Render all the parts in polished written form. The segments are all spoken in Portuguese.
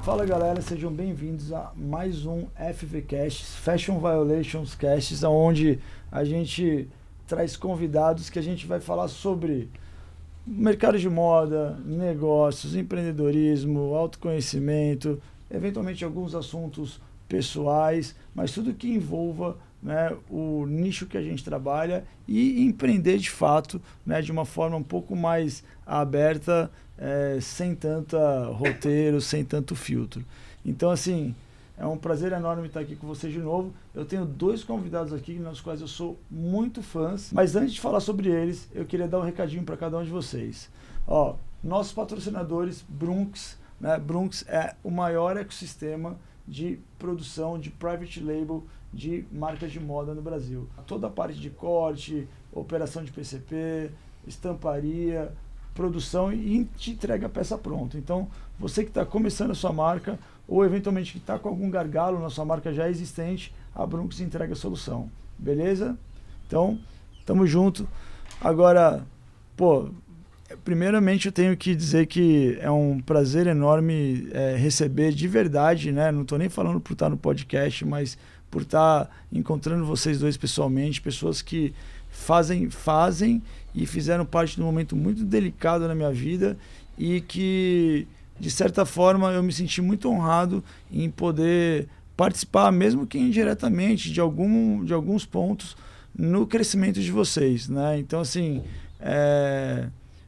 Fala galera, sejam bem-vindos a mais um FVCast, Fashion Violations Casts, onde a gente traz convidados que a gente vai falar sobre mercado de moda, negócios, empreendedorismo, autoconhecimento, eventualmente alguns assuntos pessoais, mas tudo que envolva, né, o nicho que a gente trabalha e empreender de fato, né, de uma forma um pouco mais aberta, sem tanta roteiro, sem tanto filtro. Então, assim, é um prazer enorme estar aqui com vocês de novo. Eu tenho dois convidados aqui, nos quais eu sou muito fãs, mas antes de falar sobre eles, eu queria dar um recadinho para cada um de vocês. Ó, nossos patrocinadores, Brunx, né? Brunx é o maior ecossistema de produção de private label de marcas de moda no Brasil. Toda a parte de corte, operação de PCP, estamparia, produção e te entrega a peça pronta. Então, você que está começando a sua marca ou eventualmente que está com algum gargalo na sua marca já existente, a Brunx entrega a solução. Beleza? Então, tamo junto. Agora, primeiramente eu tenho que dizer que é um prazer enorme receber de verdade, né? Não estou nem falando por estar no podcast, mas por estar encontrando vocês dois pessoalmente, pessoas que fazem e fizeram parte de um momento muito delicado na minha vida e que, de certa forma, eu me senti muito honrado em poder participar, mesmo que indiretamente, de alguns pontos no crescimento de vocês, né? Então, assim,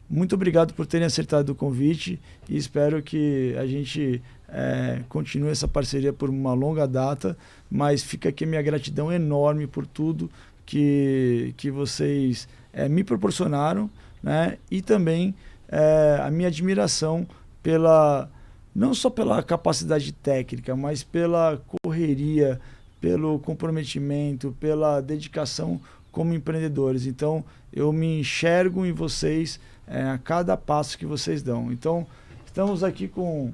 muito obrigado por terem acertado o convite e espero que a gente continue essa parceria por uma longa data, mas fica aqui a minha gratidão enorme por tudo que vocês me proporcionaram, né? E também a minha admiração não só pela capacidade técnica, mas pela correria, pelo comprometimento, pela dedicação como empreendedores. Então, eu me enxergo em vocês a cada passo que vocês dão. Então, estamos aqui com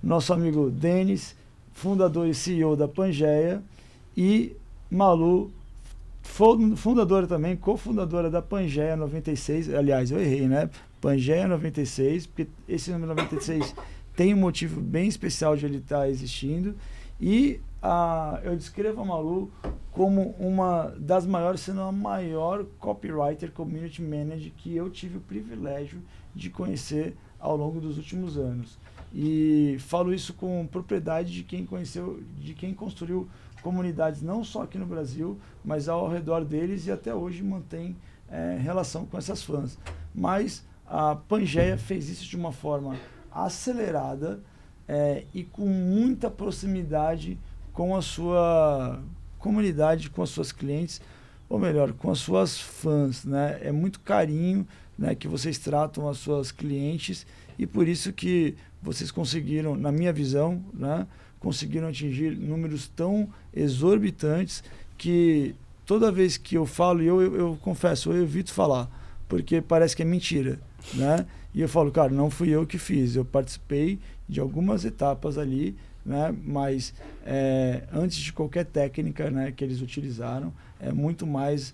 nosso amigo Denis, fundador e CEO da Pangeia, e Malu, fundadora também, cofundadora da Pangeia 96. Aliás, eu errei, né? Pangeia 96, porque esse número 96 tem um motivo bem especial de ele estar existindo. E eu descrevo a Malu como uma das maiores, se não a maior copywriter, community manager que eu tive o privilégio de conhecer ao longo dos últimos anos. E falo isso com propriedade de quem conheceu, de quem construiu comunidades não só aqui no Brasil, mas ao redor deles e até hoje mantém relação com essas fãs. Mas a Pangeia fez isso de uma forma acelerada e com muita proximidade com a sua comunidade, com as suas clientes, ou melhor, com as suas fãs, né? É muito carinho, né, que vocês tratam as suas clientes e por isso que vocês conseguiram, na minha visão, né, conseguiram atingir números tão exorbitantes que toda vez que eu falo, e eu confesso, eu evito falar, porque parece que é mentira, né? E eu falo, cara, não fui eu que fiz, eu participei de algumas etapas ali, né? Mas antes de qualquer técnica, né, que eles utilizaram, é muito mais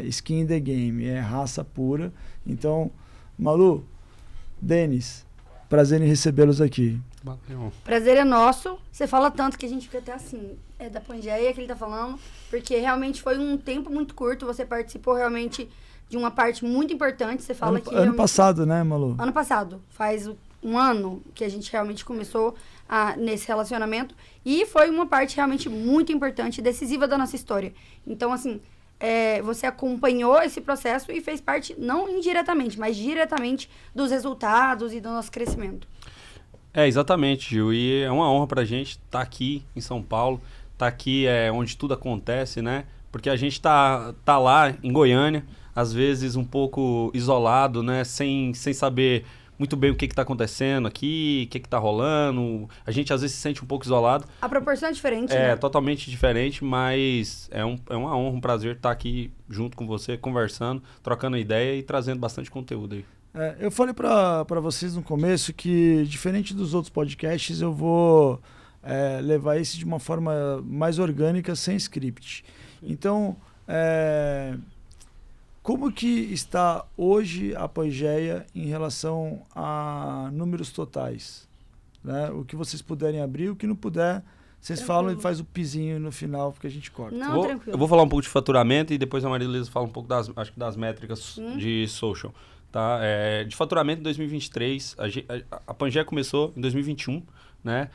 skin in the game, é raça pura. Então, Malu, Denis, prazer em recebê-los aqui. Valeu. Prazer é nosso. Você fala tanto que a gente fica até assim, da Pangeia que ele tá falando, porque realmente foi um tempo muito curto, você participou realmente de uma parte muito importante. Você fala que... Ano passado, né, Malu? Ano passado. Faz um ano que a gente realmente começou nesse relacionamento e foi uma parte realmente muito importante e decisiva da nossa história. Então, assim, você acompanhou esse processo e fez parte, não indiretamente, mas diretamente dos resultados e do nosso crescimento. Exatamente, Gil. E é uma honra pra gente estar aqui em São Paulo, estar aqui onde tudo acontece, né? Porque a gente tá lá em Goiânia, às vezes um pouco isolado, né? Sem saber muito bem o que está acontecendo aqui, o que está rolando. A gente às vezes se sente um pouco isolado. A proporção é diferente, né? É totalmente diferente, mas é uma honra, um prazer estar aqui junto com você, conversando, trocando ideia e trazendo bastante conteúdo aí. Eu falei para vocês no começo que, diferente dos outros podcasts, eu vou levar esse de uma forma mais orgânica, sem script. Então, como que está hoje a Pangeia em relação a números totais? né? O que vocês puderem abrir, o que não puder, vocês falam e faz o pizinho no final, porque a gente corta. Não, tranquilo. Eu vou falar um pouco de faturamento e depois a Maria Luísa fala um pouco das métricas de social. Tá? De faturamento em 2023, a Pangea começou em 2021, né?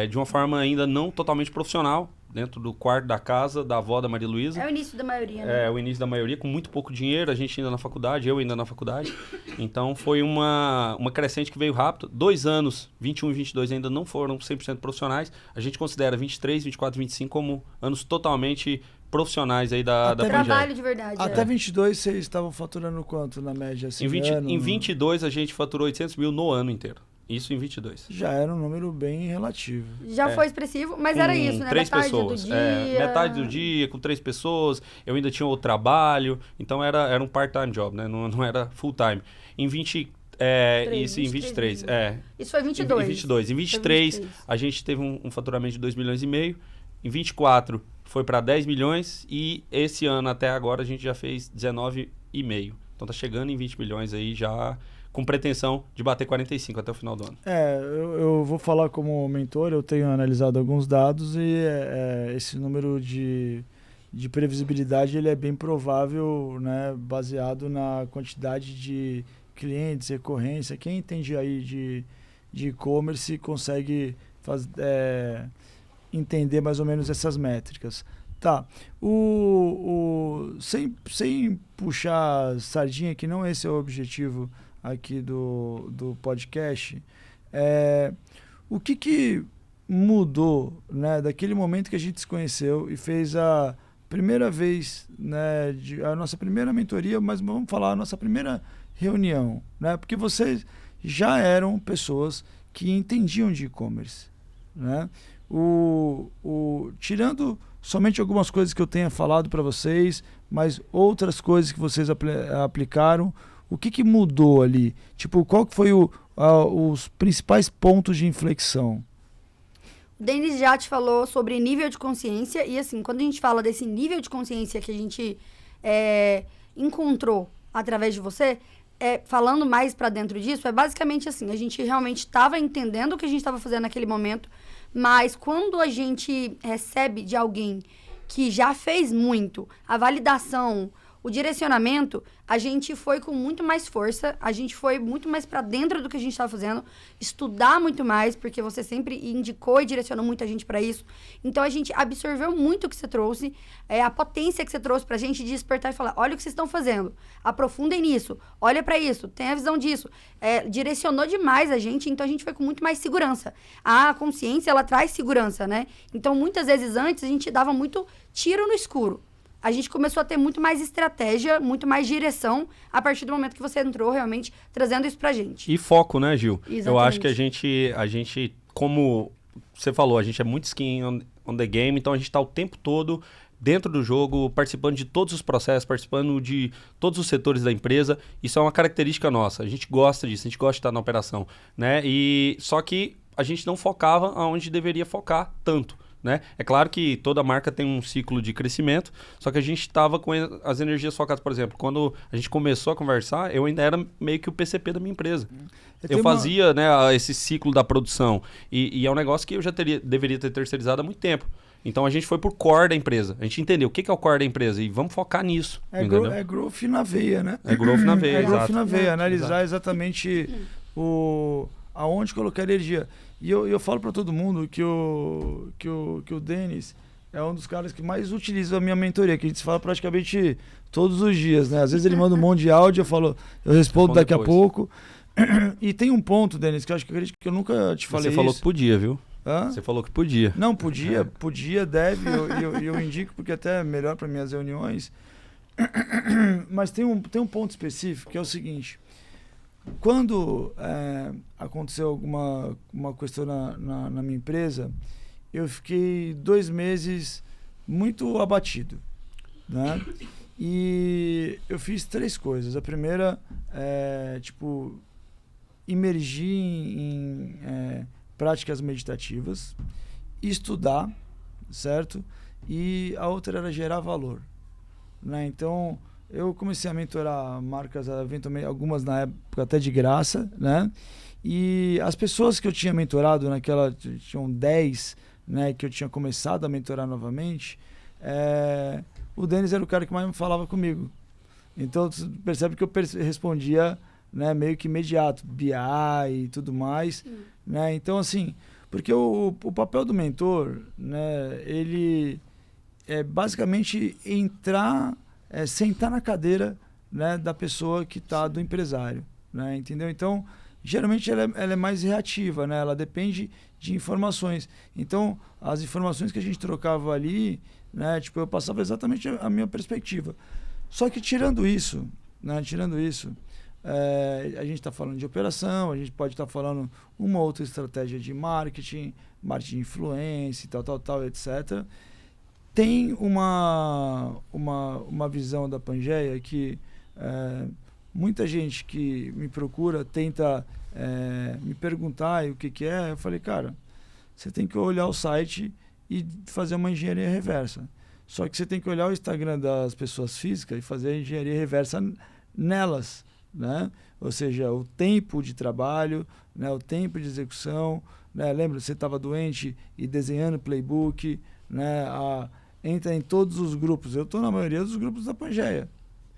De uma forma ainda não totalmente profissional, dentro do quarto da casa da avó da Maria Luísa. É o início da maioria, né? É o início da maioria, com muito pouco dinheiro, a gente ainda na faculdade, eu ainda na faculdade. Então foi uma crescente que veio rápido. 2 anos, 21 e 22 ainda não foram 100% profissionais. A gente considera 23, 24 e 25 como anos totalmente profissionais aí da Pangea. Trabalho de verdade. Até 22 vocês estavam faturando quanto na média? Assim, Em 22 a gente faturou 800 mil no ano inteiro. Isso em 22. Já era um número bem relativo. Já foi expressivo, mas era isso, né? 3 metade pessoas. do dia. Metade do dia, com 3 pessoas. Eu ainda tinha outro trabalho. Então era um part-time job, né? Não era full-time. Em 23. Isso foi 22. Em 22. Em 23, a gente teve um faturamento de 2,5 milhões. Em 24, foi para 10 milhões. E esse ano, até agora, a gente já fez 19,5. Então tá chegando em 20 milhões aí já, com pretensão de bater 45 até o final do ano. Eu vou falar como mentor, eu tenho analisado alguns dados e esse número de previsibilidade ele é bem provável, né, baseado na quantidade de clientes, recorrência. Quem entende aí de e-commerce consegue entender mais ou menos essas métricas. Tá, sem puxar sardinha, que não esse é o objetivo aqui do podcast, o que mudou, né, daquele momento que a gente se conheceu e fez a primeira vez, né, a nossa primeira mentoria, mas vamos falar a nossa primeira reunião, né, porque vocês já eram pessoas que entendiam de e-commerce, né, tirando somente algumas coisas que eu tenha falado para vocês, mas outras coisas que vocês aplicaram, o que mudou ali? Tipo, qual que foi os principais pontos de inflexão? O Denis já te falou sobre nível de consciência e assim, quando a gente fala desse nível de consciência que a gente encontrou através de você, falando mais para dentro disso, é basicamente assim, a gente realmente estava entendendo o que a gente estava fazendo naquele momento, mas quando a gente recebe de alguém que já fez muito, a validação, o direcionamento, a gente foi com muito mais força, a gente foi muito mais para dentro do que a gente estava fazendo, estudar muito mais, porque você sempre indicou e direcionou muito a gente para isso. Então, a gente absorveu muito o que você trouxe, a potência que você trouxe para a gente de despertar e falar, olha o que vocês estão fazendo, aprofundem nisso, olha para isso, tenha a visão disso. Direcionou demais a gente, então a gente foi com muito mais segurança. A consciência, ela traz segurança, né? Então, muitas vezes antes, a gente dava muito tiro no escuro. A gente começou a ter muito mais estratégia, muito mais direção, a partir do momento que você entrou realmente trazendo isso pra gente. E foco, né, Gil? Exatamente. Eu acho que a gente, como você falou, a gente é muito skin on the game, então a gente tá o tempo todo dentro do jogo, participando de todos os processos, participando de todos os setores da empresa. Isso é uma característica nossa. A gente gosta disso, a gente gosta de estar na operação, né? Só que a gente não focava aonde deveria focar tanto. Né? É claro que toda marca tem um ciclo de crescimento, só que a gente estava com as energias focadas. Por exemplo, quando a gente começou a conversar, eu ainda era meio que o PCP da minha empresa. Eu fazia, né, esse ciclo da produção e é um negócio que eu já deveria ter terceirizado há muito tempo. Então a gente foi por core da empresa. A gente entendeu o que é o core da empresa e vamos focar nisso. É growth na veia, né? É growth na veia, growth na veia, analisar exatamente aonde colocar energia. E eu falo para todo mundo que o Denis é um dos caras que mais utiliza a minha mentoria, que a gente fala praticamente todos os dias, né? Às vezes ele manda um monte de áudio, eu respondo daqui depois. A pouco. E tem um ponto, Denis, que eu acredito que eu nunca te falei. Você falou que podia, viu? Hã? Você falou que podia. Não, podia, deve, eu indico porque até é melhor para minhas reuniões. Mas tem um ponto específico, que é o seguinte. Quando aconteceu alguma questão na minha empresa, eu fiquei 2 meses muito abatido, né? E eu fiz 3 coisas. A primeira é, imergir em práticas meditativas, estudar, certo? E a outra era gerar valor, né? Então, eu comecei a mentorar marcas, eventualmente, algumas na época até de graça, né? E as pessoas que eu tinha mentorado tinham 10, né, que eu tinha começado a mentorar novamente, o Denis era o cara que mais me falava comigo. Então, você percebe que eu respondia, né, meio que imediato, BI e tudo mais, né? Então, assim, porque o papel do mentor, né, ele é basicamente sentar na cadeira, né, da pessoa que está, do empresário, né, entendeu? Então, geralmente ela é mais reativa, né? Ela depende de informações. Então, as informações que a gente trocava ali, né, tipo, eu passava exatamente a minha perspectiva. Só que tirando isso, né, a gente está falando de operação, a gente pode estar falando uma outra estratégia de marketing de influência, tal, etc. Tem uma visão da Pangeia que muita gente que me procura tenta me perguntar o que é. Eu falei, cara, você tem que olhar o site e fazer uma engenharia reversa. Só que você tem que olhar o Instagram das pessoas físicas e fazer a engenharia reversa nelas, né? Ou seja, o tempo de trabalho, né? O tempo de execução, né? Lembra, você estava doente e desenhando playbook, né? Entra em todos os grupos. Eu estou na maioria dos grupos da Pangeia,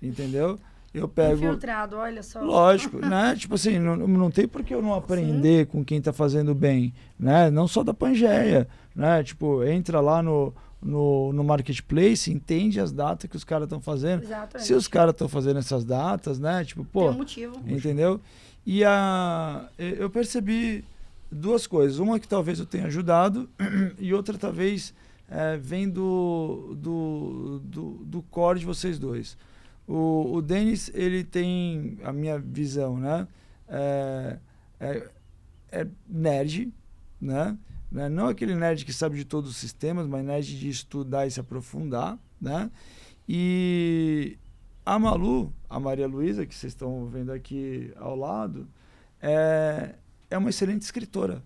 entendeu? Eu pego... Infiltrado, olha só. Lógico, né? Tipo assim, não tem por que eu não aprender com quem está fazendo bem, né? Não só da Pangeia, né? Tipo, entra lá no marketplace, entende as datas que os caras estão fazendo. Exatamente. Se os caras estão fazendo essas datas, né? Tipo, pô... Tem um motivo. Entendeu? E eu percebi duas coisas. Uma que talvez eu tenha ajudado e outra talvez vem do core de vocês dois. O Denis, ele tem a minha visão, né? É nerd, né? Não aquele nerd que sabe de todos os sistemas, mas nerd de estudar e se aprofundar, né? E a Malu, a Maria Luísa, que vocês estão vendo aqui ao lado, é uma excelente escritora.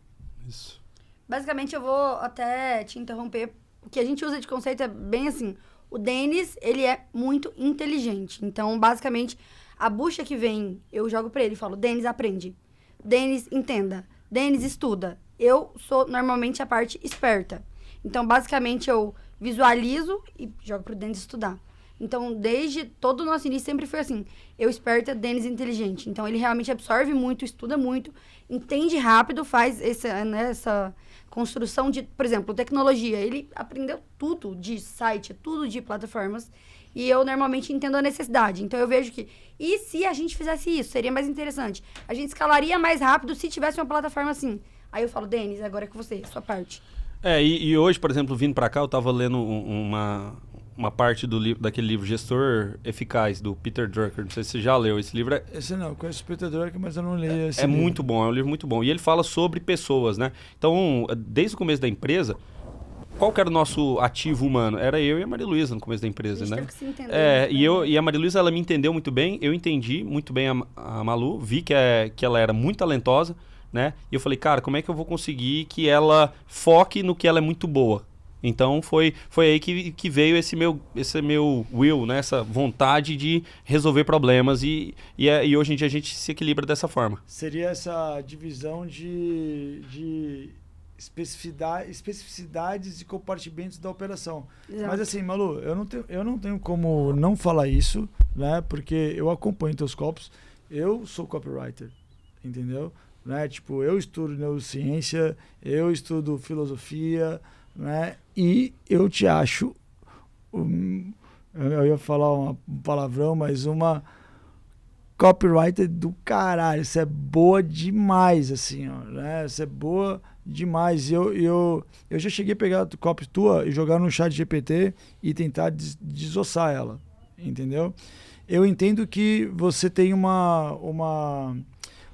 Isso. Basicamente, eu vou até te interromper. O que a gente usa de conceito é bem assim. O Denis, ele é muito inteligente. Então, basicamente, a bucha que vem, eu jogo pra ele e falo, Denis, aprende. Denis, entenda. Denis, estuda. Eu sou, normalmente, a parte esperta. Então, basicamente, eu visualizo e jogo pro Denis estudar. Então, desde todo o nosso início, sempre foi assim. Eu esperta, Denis inteligente. Então, ele realmente absorve muito, estuda muito, entende rápido, faz essa construção de, por exemplo, tecnologia. Ele aprendeu tudo de site, tudo de plataformas. E eu, normalmente, entendo a necessidade. Então, eu vejo que... E se a gente fizesse isso? Seria mais interessante. A gente escalaria mais rápido se tivesse uma plataforma assim. Aí eu falo, Denis, agora é com você, sua parte. E hoje, por exemplo, vindo para cá, eu estava lendo uma parte daquele livro Gestor Eficaz, do Peter Drucker. Não sei se você já leu esse livro. Esse não, eu conheço o Peter Drucker, mas eu não li esse livro. É muito bom, é um livro muito bom. E ele fala sobre pessoas, né? Então, desde o começo da empresa, qual que era o nosso ativo humano? Era eu e a Maria Luísa no começo da empresa, né? Teve que se entender, e a Maria Luísa, ela me entendeu muito bem, eu entendi muito bem a Malu, vi que ela era muito talentosa, né? E eu falei, cara, como é que eu vou conseguir que ela foque no que ela é muito boa? Então foi aí que veio esse meu will, né? Essa vontade de resolver problemas e hoje em dia a gente se equilibra dessa forma. Seria essa divisão de especificidades e compartimentos da operação. Exato. Mas assim, Malu, eu não tenho como não falar isso, né? Porque eu acompanho teus copos, eu sou copywriter, entendeu? Né? Tipo, eu estudo neurociência, eu estudo filosofia, né? E eu te acho, eu ia falar um palavrão, mas uma copywriter do caralho. Você é boa demais, assim, ó, né? Você é boa demais. Eu já cheguei a pegar a copy tua e jogar no chat GPT e tentar desossar ela, entendeu? Eu entendo que você tem uma...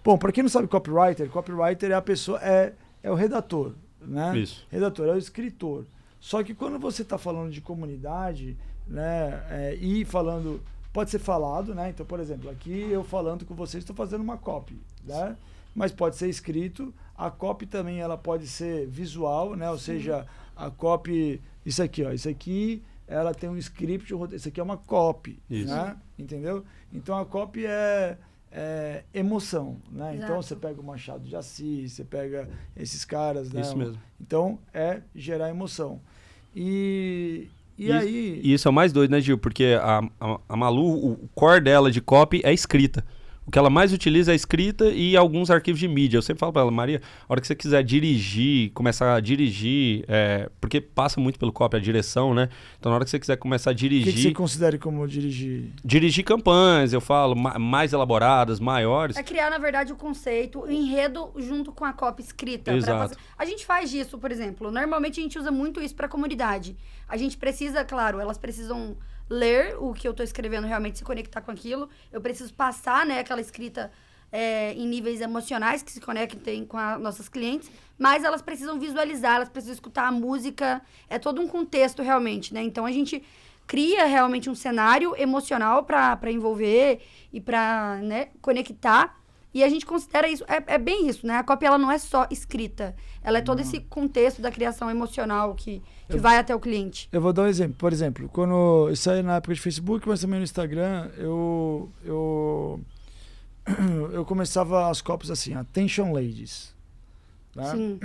Bom, para quem não sabe copywriter é a pessoa, é o redator, né? Isso. Redator, é o escritor. Só que quando você está falando de comunidade, né, e falando, pode ser falado, né? Então, por exemplo, aqui eu falando com vocês, estou fazendo uma copy, né? Mas pode ser escrito. A copy também ela pode ser visual, né? Ou seja, a copy, isso aqui, ela tem um script, isso aqui é uma copy, isso, né? Entendeu? Então a copy é emoção, né? Exato. Então você pega o Machado de Assis, você pega esses caras, né? Isso mesmo. Então gerar emoção. E E aí... E isso é o mais doido, né, Gil? Porque a Malu, o core dela de copy é escrita. O que ela mais utiliza é escrita e alguns arquivos de mídia. Eu sempre falo pra ela, Maria, a hora que você quiser dirigir, começar a dirigir, porque passa muito pelo copy a direção, né? Então na hora que você quiser começar a O dirigir... que você considera como dirigir? Dirigir campanhas, eu falo, mais elaboradas, maiores. É criar, na verdade, o conceito, o enredo junto com a copy escrita. Exato. A gente faz isso, por exemplo. Normalmente a gente usa muito isso para a comunidade. A gente precisa, claro, elas precisam ler o que eu estou escrevendo, realmente se conectar com aquilo. Eu preciso passar, né, aquela escrita em níveis emocionais que se conectem com as nossas clientes, mas elas precisam visualizar, elas precisam escutar a música. É todo um contexto, realmente, né? Então a gente cria realmente um cenário emocional para envolver e para, né, conectar. E a gente considera isso, é bem isso, né? A copy, ela não é só escrita. Ela é todo esse contexto da criação emocional que vai até o cliente. Eu vou dar um exemplo. Por exemplo, quando eu saí na época de Facebook, mas também no Instagram, eu começava as copies assim, Attention Ladies. Né? Sim.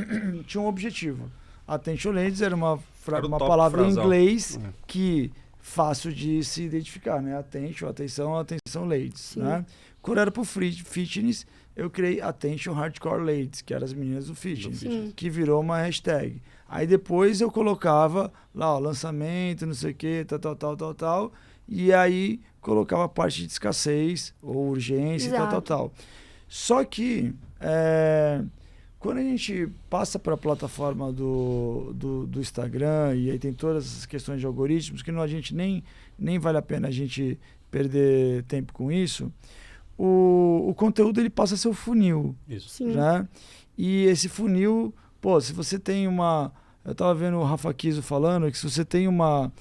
Tinha um objetivo. Attention Ladies era uma Era o top palavra em frasal. inglês que fácil de se identificar, né? Attention, atenção ladies, Sim. né? Quando era pro fitness, eu criei Attention Hardcore Ladies, que eram as meninas do fitness, Sim. que virou uma hashtag. Aí depois eu colocava lá, ó, lançamento, não sei o que, tal, e aí colocava a parte de escassez ou urgência, Exato. tal. Só que quando a gente passa para a plataforma do Instagram, e aí tem todas essas questões de algoritmos, que a gente nem vale a pena a gente perder tempo com isso, o conteúdo ele passa a ser o funil, Isso. Sim. né? E esse funil, pô, se você tem uma... Eu tava vendo o Rafa Kiso falando que se você tem uma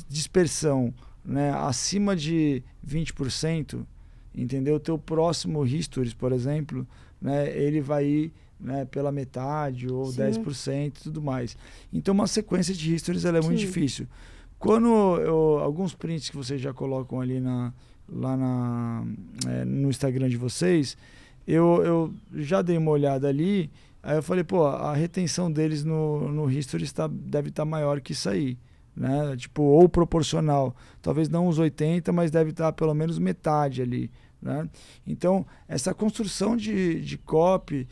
dispersão, né, acima de 20%, entendeu? O teu próximo Histories, por exemplo, né, ele vai ir, né, pela metade ou Sim. 10% e tudo mais. Então uma sequência de Histories ela é muito Sim. difícil. Quando alguns prints que vocês já colocam ali no Instagram de vocês, eu já dei uma olhada ali, aí eu falei, pô, a retenção deles no History deve estar maior que isso aí, né? Tipo, ou proporcional. Talvez não os 80, mas deve estar pelo menos metade ali, né? Então, essa construção de copy,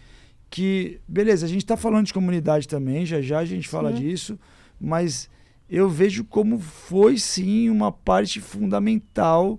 que, beleza, a gente está falando de comunidade também, já a gente fala disso, mas eu vejo como foi, sim, uma parte fundamental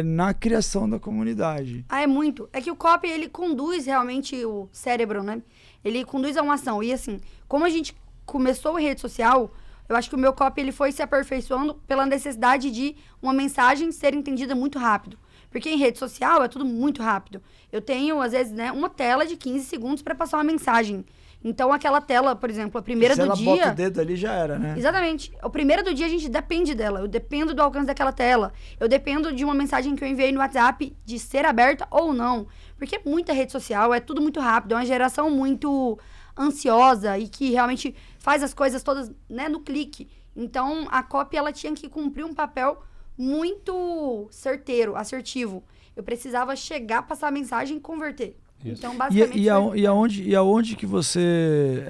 na criação da comunidade. É muito. É que o copy, ele conduz realmente o cérebro, né? Ele conduz a uma ação. E assim, como a gente começou em rede social, eu acho que o meu copy, ele foi se aperfeiçoando pela necessidade de uma mensagem ser entendida muito rápido. Porque em rede social é tudo muito rápido. Eu tenho, às vezes, né, uma tela de 15 segundos para passar uma mensagem. Então, aquela tela, por exemplo, a primeira do dia... Se ela bota o dedo ali, já era, né? Exatamente. O primeiro do dia a gente depende dela. Eu dependo do alcance daquela tela. Eu dependo de uma mensagem que eu enviei no WhatsApp de ser aberta ou não. Porque muita rede social, é tudo muito rápido. É uma geração muito ansiosa e que realmente faz as coisas todas, né, no clique. Então, a copy, ela tinha que cumprir um papel muito certeiro, assertivo. Eu precisava chegar, passar a mensagem e converter. Isso. Então, basicamente... E aonde que você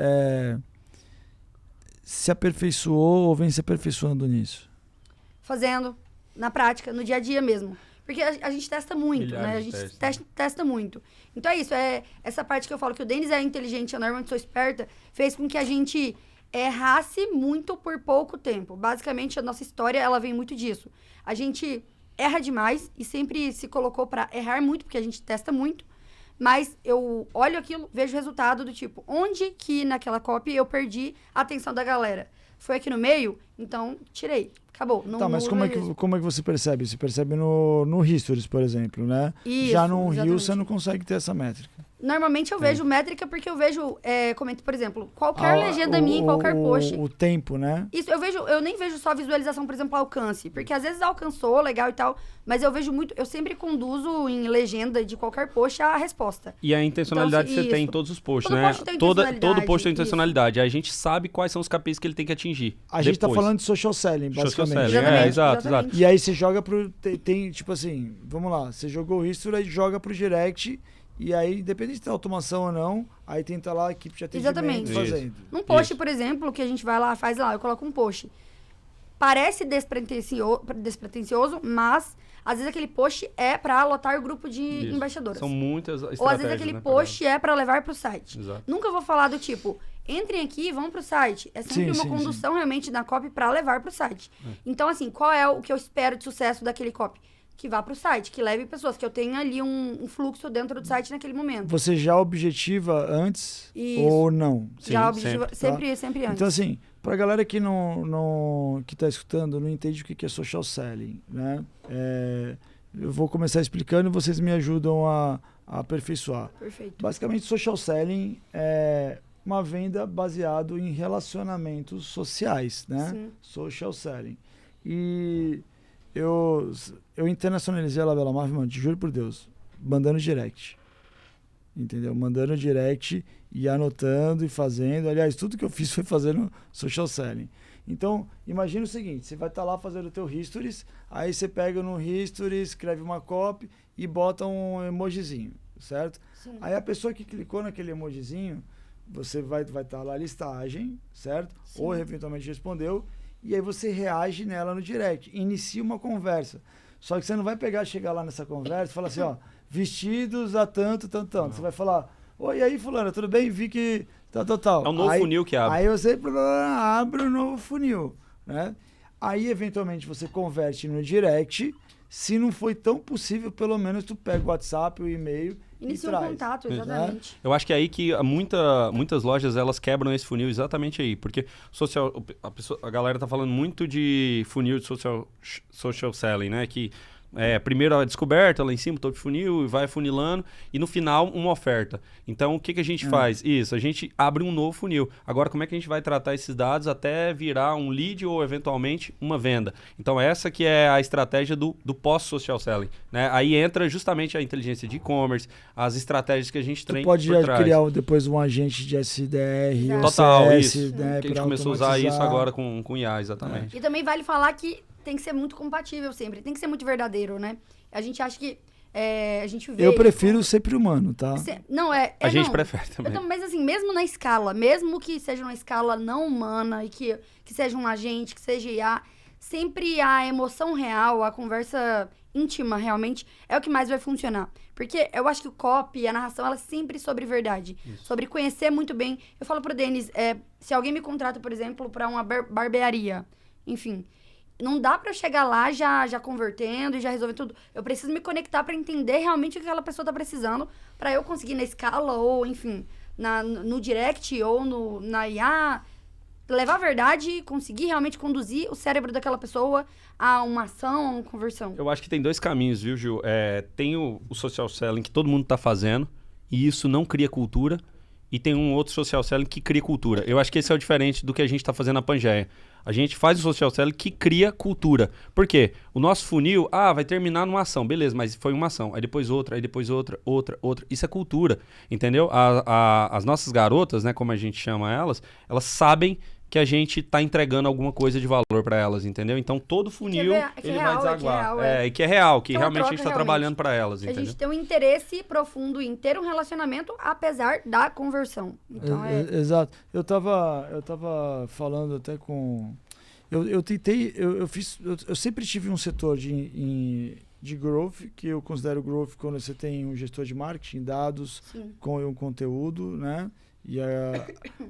se aperfeiçoou ou vem se aperfeiçoando nisso? Fazendo, na prática, no dia a dia mesmo. Porque a gente testa muito, Milhares né? A de gente testes, testa muito. Então é isso, essa parte que eu falo que o Denis é inteligente, eu normalmente sou esperta, fez com que a gente errasse muito por pouco tempo. Basicamente, a nossa história, ela vem muito disso. A gente erra demais e sempre se colocou para errar muito, porque a gente testa muito. Mas eu olho aquilo, vejo o resultado do tipo, onde que naquela copy eu perdi a atenção da galera? Foi aqui no meio? Então, tirei. Acabou. Não, Tá, mas como é que você percebe? Você percebe no Histories, por exemplo, né? Isso, Já no Reel exatamente. você não consegue ter essa métrica. Normalmente eu vejo métrica porque eu vejo, comento, por exemplo, qualquer legenda minha em qualquer post. O tempo, né? Isso, eu nem vejo só visualização, por exemplo, alcance. Porque às vezes alcançou, legal e tal, mas eu vejo muito, eu sempre conduzo em legenda de qualquer post a resposta. E a intencionalidade Então, você tem em todos os posts, todo né? post tem Todo post tem isso. intencionalidade. Aí a gente sabe quais são os KPIs que ele tem que atingir. A gente tá falando de social selling, Social basicamente. selling, Exatamente. exato. E aí você joga pro... Tem, tipo assim, vamos lá, você jogou o history, aí joga pro direct, e aí, independente se tem automação ou não, aí tenta lá a equipe de atendimento Exatamente. fazendo. Num post, por exemplo, que a gente vai lá, faz lá, eu coloco um post. Parece despretensioso, mas às vezes aquele post é para lotar o grupo de embaixadoras. São muitas estratégias. Ou às vezes aquele post é para levar para o site. Exato. Nunca vou falar do tipo, entrem aqui, vão para o site. É sempre uma condução realmente da copy para levar para o site. Então, assim, qual é o que eu espero de sucesso daquele copy? Que vá para o site, que leve pessoas, que eu tenha ali um fluxo dentro do site naquele momento. Você já objetiva antes Isso. ou não? Sim, Já objetiva, sempre, sempre antes. Então, assim, pra galera que que tá escutando, não entende o que é social selling, né? Eu vou começar explicando e vocês me ajudam a aperfeiçoar. Perfeito. Basicamente, social selling é uma venda baseado em relacionamentos sociais, né? Sim. Social selling. E eu internacionalizei a Labela Marvel, mano, te juro por Deus, mandando direct. Entendeu? Mandando direct e anotando e fazendo. Aliás, tudo que eu fiz foi fazendo social selling. Então, imagina o seguinte, você vai estar lá fazendo o teu histories, aí você pega no history, escreve uma copy e bota um emojizinho, certo? Sim. Aí a pessoa que clicou naquele emojizinho, você vai estar lá a listagem, certo? Sim. Ou eventualmente respondeu, e aí você reage nela no direct, inicia uma conversa. Só que você não vai chegar lá nessa conversa e falar assim, ó, vestidos a tanto. Não. Você vai falar, oi, e aí fulano, tudo bem? Vi que tal. É um novo funil que abre. Aí você abre um novo funil, né? Aí, eventualmente, você converte no direct. Se não foi tão possível, pelo menos tu pega o WhatsApp, o e-mail Inicia e um traz. contato, exatamente. Eu acho que é aí que muitas lojas elas quebram esse funil exatamente aí, porque a galera tá falando muito de funil de social selling, né? Que primeiro a descoberta lá em cima, topo de funil, e vai funilando, e no final uma oferta. Então, o que a gente faz? Isso, a gente abre um novo funil. Agora, como é que a gente vai tratar esses dados até virar um lead ou, eventualmente, uma venda? Então, essa que é a estratégia do pós-social selling, né? Aí entra justamente a inteligência de e-commerce, as estratégias que a gente tem pode por trás. criar depois um agente de SDR, Total, CS, isso. né, Que a gente começou a usar isso agora com IA, exatamente. E também vale falar que tem que ser muito compatível sempre, tem que ser muito verdadeiro, né? A gente acha que a gente vê... Eu prefiro sempre humano, tá? A gente prefere também. Então, mas assim, mesmo na escala, mesmo que seja uma escala não humana e que seja um agente, que seja IA, sempre a emoção real, a conversa íntima realmente é o que mais vai funcionar. Porque eu acho que o copy, a narração, ela é sempre sobre verdade. Isso. Sobre conhecer muito bem. Eu falo pro Denis, se alguém me contrata, por exemplo, para uma barbearia, enfim... Não dá pra eu chegar lá já convertendo e já resolver tudo. Eu preciso me conectar pra entender realmente o que aquela pessoa tá precisando pra eu conseguir na escala ou, enfim, no direct ou na IA, levar a verdade e conseguir realmente conduzir o cérebro daquela pessoa a uma ação, a uma conversão. Eu acho que tem dois caminhos, viu, Gil? Tem o social selling que todo mundo tá fazendo e isso não cria cultura. E tem um outro social selling que cria cultura. Eu acho que esse é o diferente do que a gente está fazendo na Pangeia. A gente faz o social selling que cria cultura. Por quê? O nosso funil, vai terminar numa ação. Beleza, mas foi uma ação. Aí depois outra, outra. Isso é cultura, entendeu? As nossas garotas, né, como a gente chama elas sabem que a gente tá entregando alguma coisa de valor para elas, entendeu? Então, todo funil, ele vai desaguar. E que é real, que realmente a gente tá trabalhando para elas, entendeu? A gente tem um interesse profundo em ter um relacionamento, apesar da conversão. Então, Exato. Eu tava falando até com... Eu sempre tive um setor de growth, que eu considero growth quando você tem um gestor de marketing, dados, com um conteúdo, né? E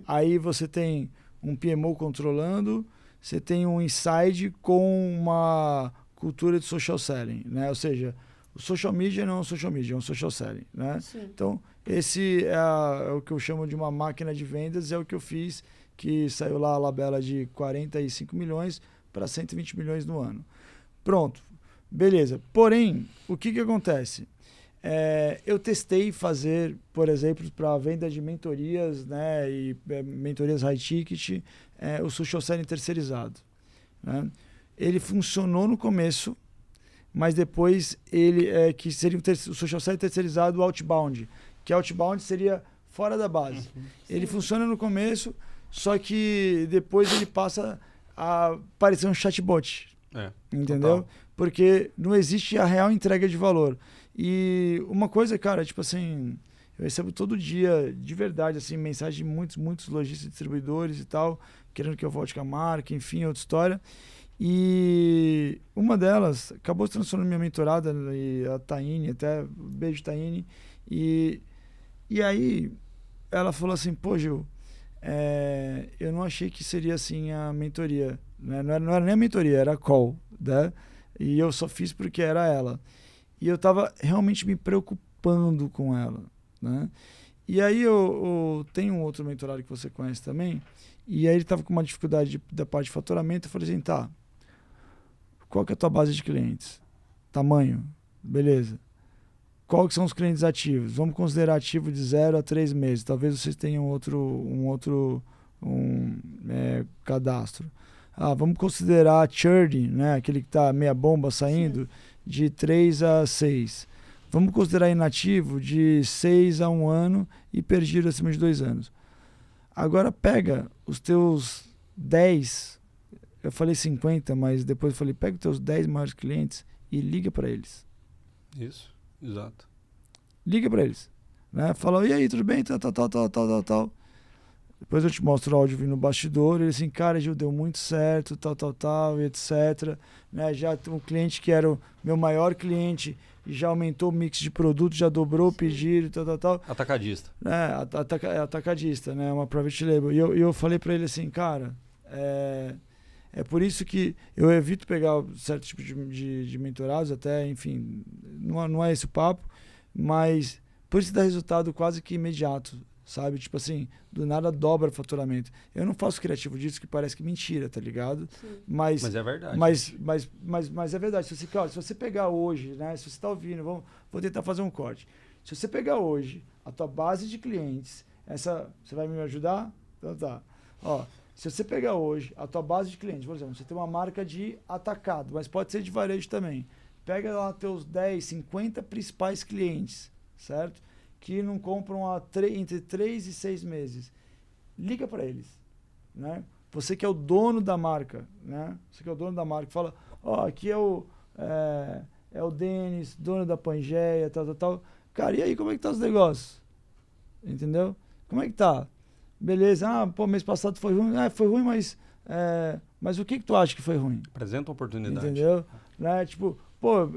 aí você tem um PMO controlando, você tem um inside com uma cultura de social selling, né? Ou seja, o social media não é um social media, é um social selling, né? Sim. Então, esse é o que eu chamo de uma máquina de vendas, é o que eu fiz, que saiu lá a Labela de 45 milhões para 120 milhões no ano. Pronto, beleza. Porém, o que acontece? eu testei fazer, por exemplo, para venda de mentorias, né, e mentorias high ticket, o social selling terceirizado, né? Ele funcionou no começo, mas depois que seria o social selling terceirizado outbound, que outbound seria fora da base. Ele funciona no começo, só que depois ele passa a parecer um chatbot, entendeu? Total. Porque não existe a real entrega de valor. E uma coisa, cara, tipo assim, eu recebo todo dia, de verdade, assim, mensagem de muitos lojistas, distribuidores e tal, querendo que eu volte com a marca, enfim, outra história. E uma delas acabou se transformando em minha mentorada, e a Taine, até beijo, Taine. E aí ela falou assim, pô, Gil, eu não achei que seria assim a mentoria, né? Não era nem a mentoria, era a call, né? E eu só fiz porque era ela. E eu tava realmente me preocupando com ela, né? E aí eu tenho um outro mentorado que você conhece também, e aí ele tava com uma dificuldade da parte de faturamento. Eu falei assim, tá, qual que é a tua base de clientes? Tamanho? Beleza. Qual que são os clientes ativos? Vamos considerar ativo de 0 a 3 meses. Talvez vocês tenham um outro cadastro. Vamos considerar churn, né? Aquele que está meia bomba saindo, de 3 a 6. Vamos considerar inativo de 6 a 1 ano e perdido acima de 2 anos. Agora pega os teus 10, eu falei 50, mas depois eu falei, pega os teus 10 maiores clientes e liga para eles. Isso, exato. Liga para eles, né? Fala, e aí, tudo bem? Tal. Depois eu te mostro o áudio vindo no bastidor. Ele assim, cara, Gil, deu muito certo, tal, etc. Né? Já um cliente que era o meu maior cliente já aumentou o mix de produtos, já dobrou o pedido, tal. Atacadista. Atacadista, né? Uma private label. E eu falei para ele assim, cara, é por isso que eu evito pegar certo tipo de mentorados, até, enfim, não é esse o papo, mas por isso dá resultado quase que imediato, sabe? Tipo assim, do nada dobra o faturamento. Eu não faço criativo disso, que parece que mentira, tá ligado? Mas é verdade. Mas é verdade. Se você pegar hoje, né? Se você tá ouvindo, vou tentar fazer um corte. Se você pegar hoje a tua base de clientes, você vai me ajudar? Então tá. Ó, se você pegar hoje a tua base de clientes, por exemplo, você tem uma marca de atacado, mas pode ser de varejo também. Pega lá teus 10, 50 principais clientes, certo? Que não compram entre 3 e 6 meses. Liga para eles, né? Você que é o dono da marca, né? Você que é o dono da marca, fala, aqui é o Denis, dono da Pangeia, tal. Cara, e aí, como é que tá os negócios? Entendeu? Como é que tá? Beleza, mês passado foi ruim. Foi ruim, mas o que tu acha que foi ruim? Apresenta uma oportunidade. Entendeu? Né? Tipo,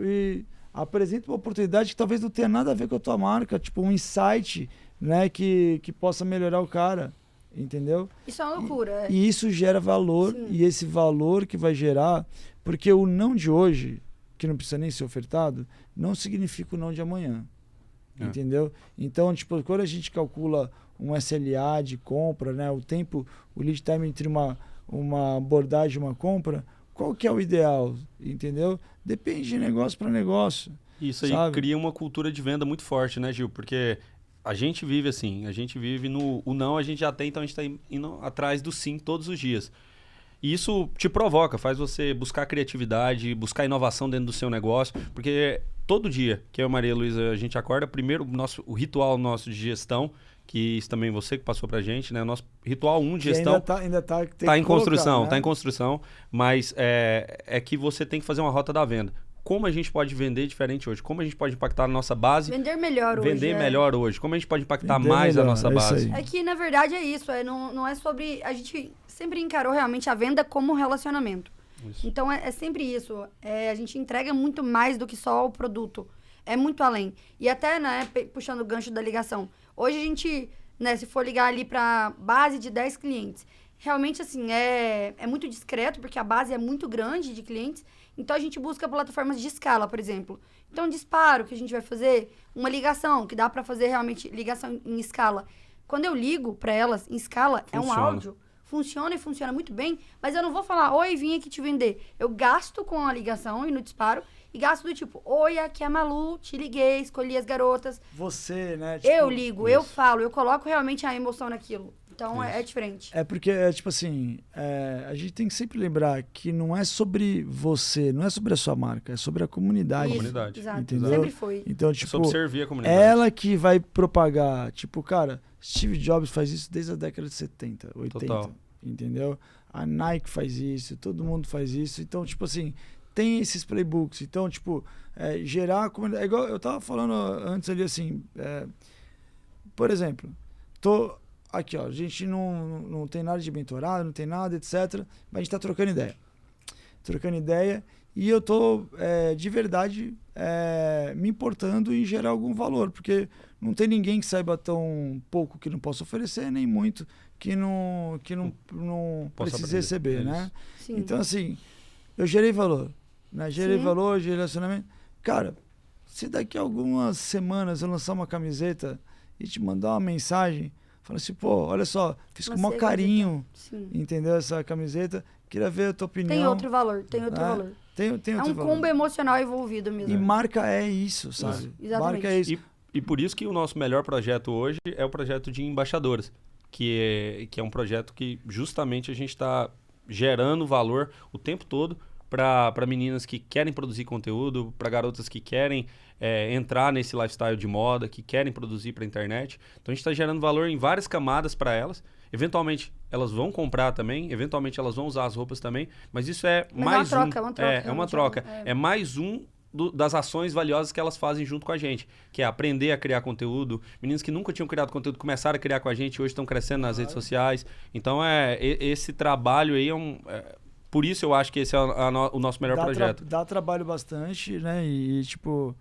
e apresenta uma oportunidade que talvez não tenha nada a ver com a tua marca, tipo um insight, né, que possa melhorar o cara, entendeu? Isso é uma loucura. E isso gera valor. Sim. E esse valor que vai gerar, porque o não de hoje, que não precisa nem ser ofertado, não significa o não de amanhã, entendeu? Então, tipo, quando a gente calcula um SLA de compra, né, o lead time entre uma abordagem e uma compra, qual que é o ideal, entendeu? Depende de negócio para negócio. Isso aí, sabe? Cria uma cultura de venda muito forte, né, Gil? Porque a gente vive assim, a gente vive o não, a gente já tem, então a gente está indo atrás do sim todos os dias. E isso te provoca, faz você buscar criatividade, buscar inovação dentro do seu negócio, porque todo dia que eu e a Maria Luísa, a gente acorda, primeiro o ritual nosso de gestão, que isso também você que passou pra gente, né? O nosso ritual 1 de gestão ainda tá em construção, colocar, né? Tá em construção, mas é que você tem que fazer uma rota da venda. Como a gente pode vender diferente hoje? Como a gente pode impactar a nossa base? Vender melhor hoje. Vender melhor hoje. Como a gente pode impactar mais a nossa base? É que, na verdade, é isso. Não é sobre... A gente sempre encarou realmente a venda como relacionamento. Isso. Então, é sempre isso. A gente entrega muito mais do que só o produto. É muito além. E até, né, puxando o gancho da ligação. Hoje a gente, né, se for ligar ali para base de 10 clientes, realmente, assim, é muito discreto, porque a base é muito grande de clientes. Então, a gente busca plataformas de escala, por exemplo. Então, disparo, que a gente vai fazer uma ligação, que dá para fazer realmente ligação em escala. Quando eu ligo para elas em escala, funciona. É um áudio funciona e funciona muito bem, mas eu não vou falar, oi, vim aqui te vender. Eu gasto com a ligação e no disparo, e gasto do tipo, oi, aqui é a Malu, te liguei, escolhi as garotas. Você, né? Eu ligo, eu falo, eu coloco realmente a emoção naquilo. Então é diferente. É porque, tipo assim, a gente tem que sempre lembrar que não é sobre você, não é sobre a sua marca, é sobre a comunidade. Isso, comunidade. Exato, Entendeu? sempre foi. Então, É tipo, sobre servir a comunidade. ela que vai propagar. Tipo, cara, Steve Jobs faz isso desde a década de 70, 80. Total. Entendeu? A Nike faz isso, todo mundo faz isso. Então, tipo assim, tem esses playbooks. Então, tipo, gerar a comunidade. É igual eu tava falando antes ali, assim, por exemplo, aqui, ó, a gente não tem nada de mentorado, não tem nada, etc. Mas a gente tá trocando ideia. E eu tô, de verdade, me importando em gerar algum valor, porque não tem ninguém que saiba tão pouco que não possa oferecer, nem muito que não precise receber, né? Sim. Então, assim, eu gerei valor, né? Gerei valor, gerei relacionamento. Cara, se daqui a algumas semanas eu lançar uma camiseta e te mandar uma mensagem, falando assim, pô, olha só, fiz com o maior carinho, entendeu? Essa camiseta, queria ver a tua opinião. Tem outro valor, tem outro valor. Tem outro valor. É um combo emocional envolvido mesmo. E marca é isso, sabe? Isso, exatamente. Marca é isso. E por isso que o nosso melhor projeto hoje é o projeto de embaixadoras, que é um projeto que justamente a gente está gerando valor o tempo todo para meninas que querem produzir conteúdo, para garotas que querem entrar nesse lifestyle de moda, que querem produzir para a internet. Então a gente está gerando valor em várias camadas para elas. Eventualmente elas vão comprar também, eventualmente elas vão usar as roupas também, mas isso é mais é uma troca. É uma troca. É mais das ações valiosas que elas fazem junto com a gente, que é aprender a criar conteúdo. Meninos que nunca tinham criado conteúdo começaram a criar com a gente, hoje estão crescendo nas redes sociais. Então esse trabalho aí por isso eu acho que esse é o nosso melhor projeto. Dá trabalho bastante, né? E tipo,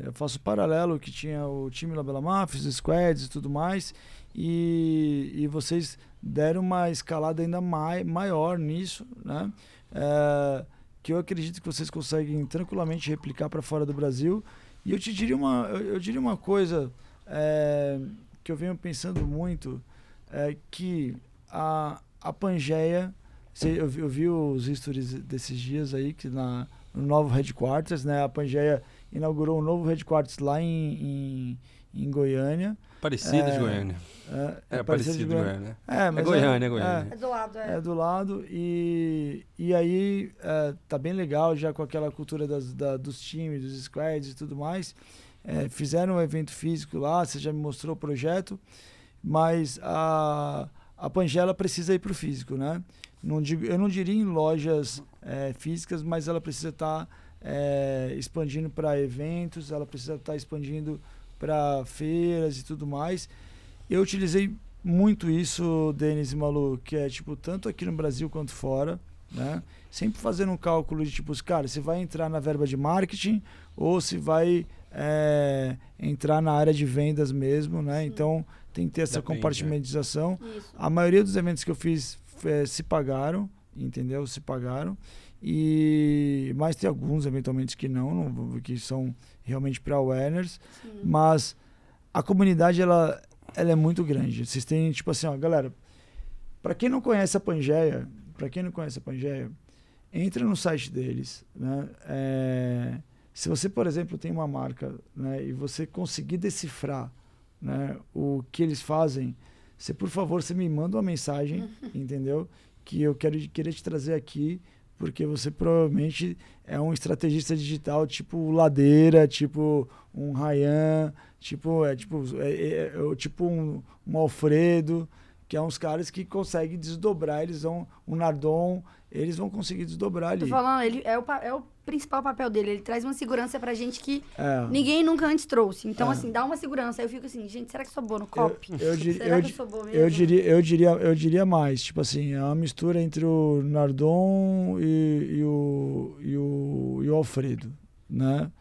eu faço paralelo que tinha o time Labela Mafia, os squads e tudo mais, e vocês deram uma escalada ainda maior nisso, né? Que eu acredito que vocês conseguem tranquilamente replicar para fora do Brasil. E eu diria uma coisa que eu venho pensando muito, que a Pangeia, eu vi os stories desses dias aí, que no novo headquarters, né? A Pangeia inaugurou um novo headquarters lá em Goiânia. Parecido de Goiânia. Parecido de Goiânia. Mas é Goiânia. É do lado, É do lado. E aí tá bem legal já com aquela cultura dos times, dos squads e tudo mais. Fizeram um evento físico lá, você já me mostrou o projeto, mas a Pangea precisa ir para o físico, né? Eu não diria em lojas físicas, mas ela precisa estar expandindo para eventos, ela precisa estar expandindo para feiras e tudo mais. Eu utilizei muito isso, Denis e Malu, que é tipo tanto aqui no Brasil quanto fora, né? Sempre fazendo um cálculo de tipo, cara, se vai entrar na verba de marketing ou se vai entrar na área de vendas mesmo, né? Então tem que ter essa compartimentização. Isso. A maioria dos eventos que eu fiz se pagaram, entendeu? Se pagaram. Mas tem alguns eventualmente que que são realmente para awareness. Sim. Mas a comunidade ela é muito grande. Vocês têm tipo assim, ó, galera, para quem não conhece a Pangeia, entra no site deles, né? Se você, por exemplo, tem uma marca, né, e você conseguir decifrar, né, o que eles fazem, por favor, você me manda uma mensagem, entendeu? Que eu queria te trazer aqui, porque você provavelmente é um estrategista digital tipo Ladeira, tipo um Ryan, tipo um Alfredo, que é uns caras que conseguem desdobrar, um Nardon, eles vão conseguir desdobrar ali. Tô falando, ele é o principal papel dele, ele traz uma segurança pra gente que ninguém nunca antes trouxe. Então, assim, dá uma segurança. Aí eu fico assim, gente, será que eu sou boa no copy? Será que eu sou boa mesmo? Eu diria mais, tipo assim, é uma mistura entre o Nardon e o Alfredo, né?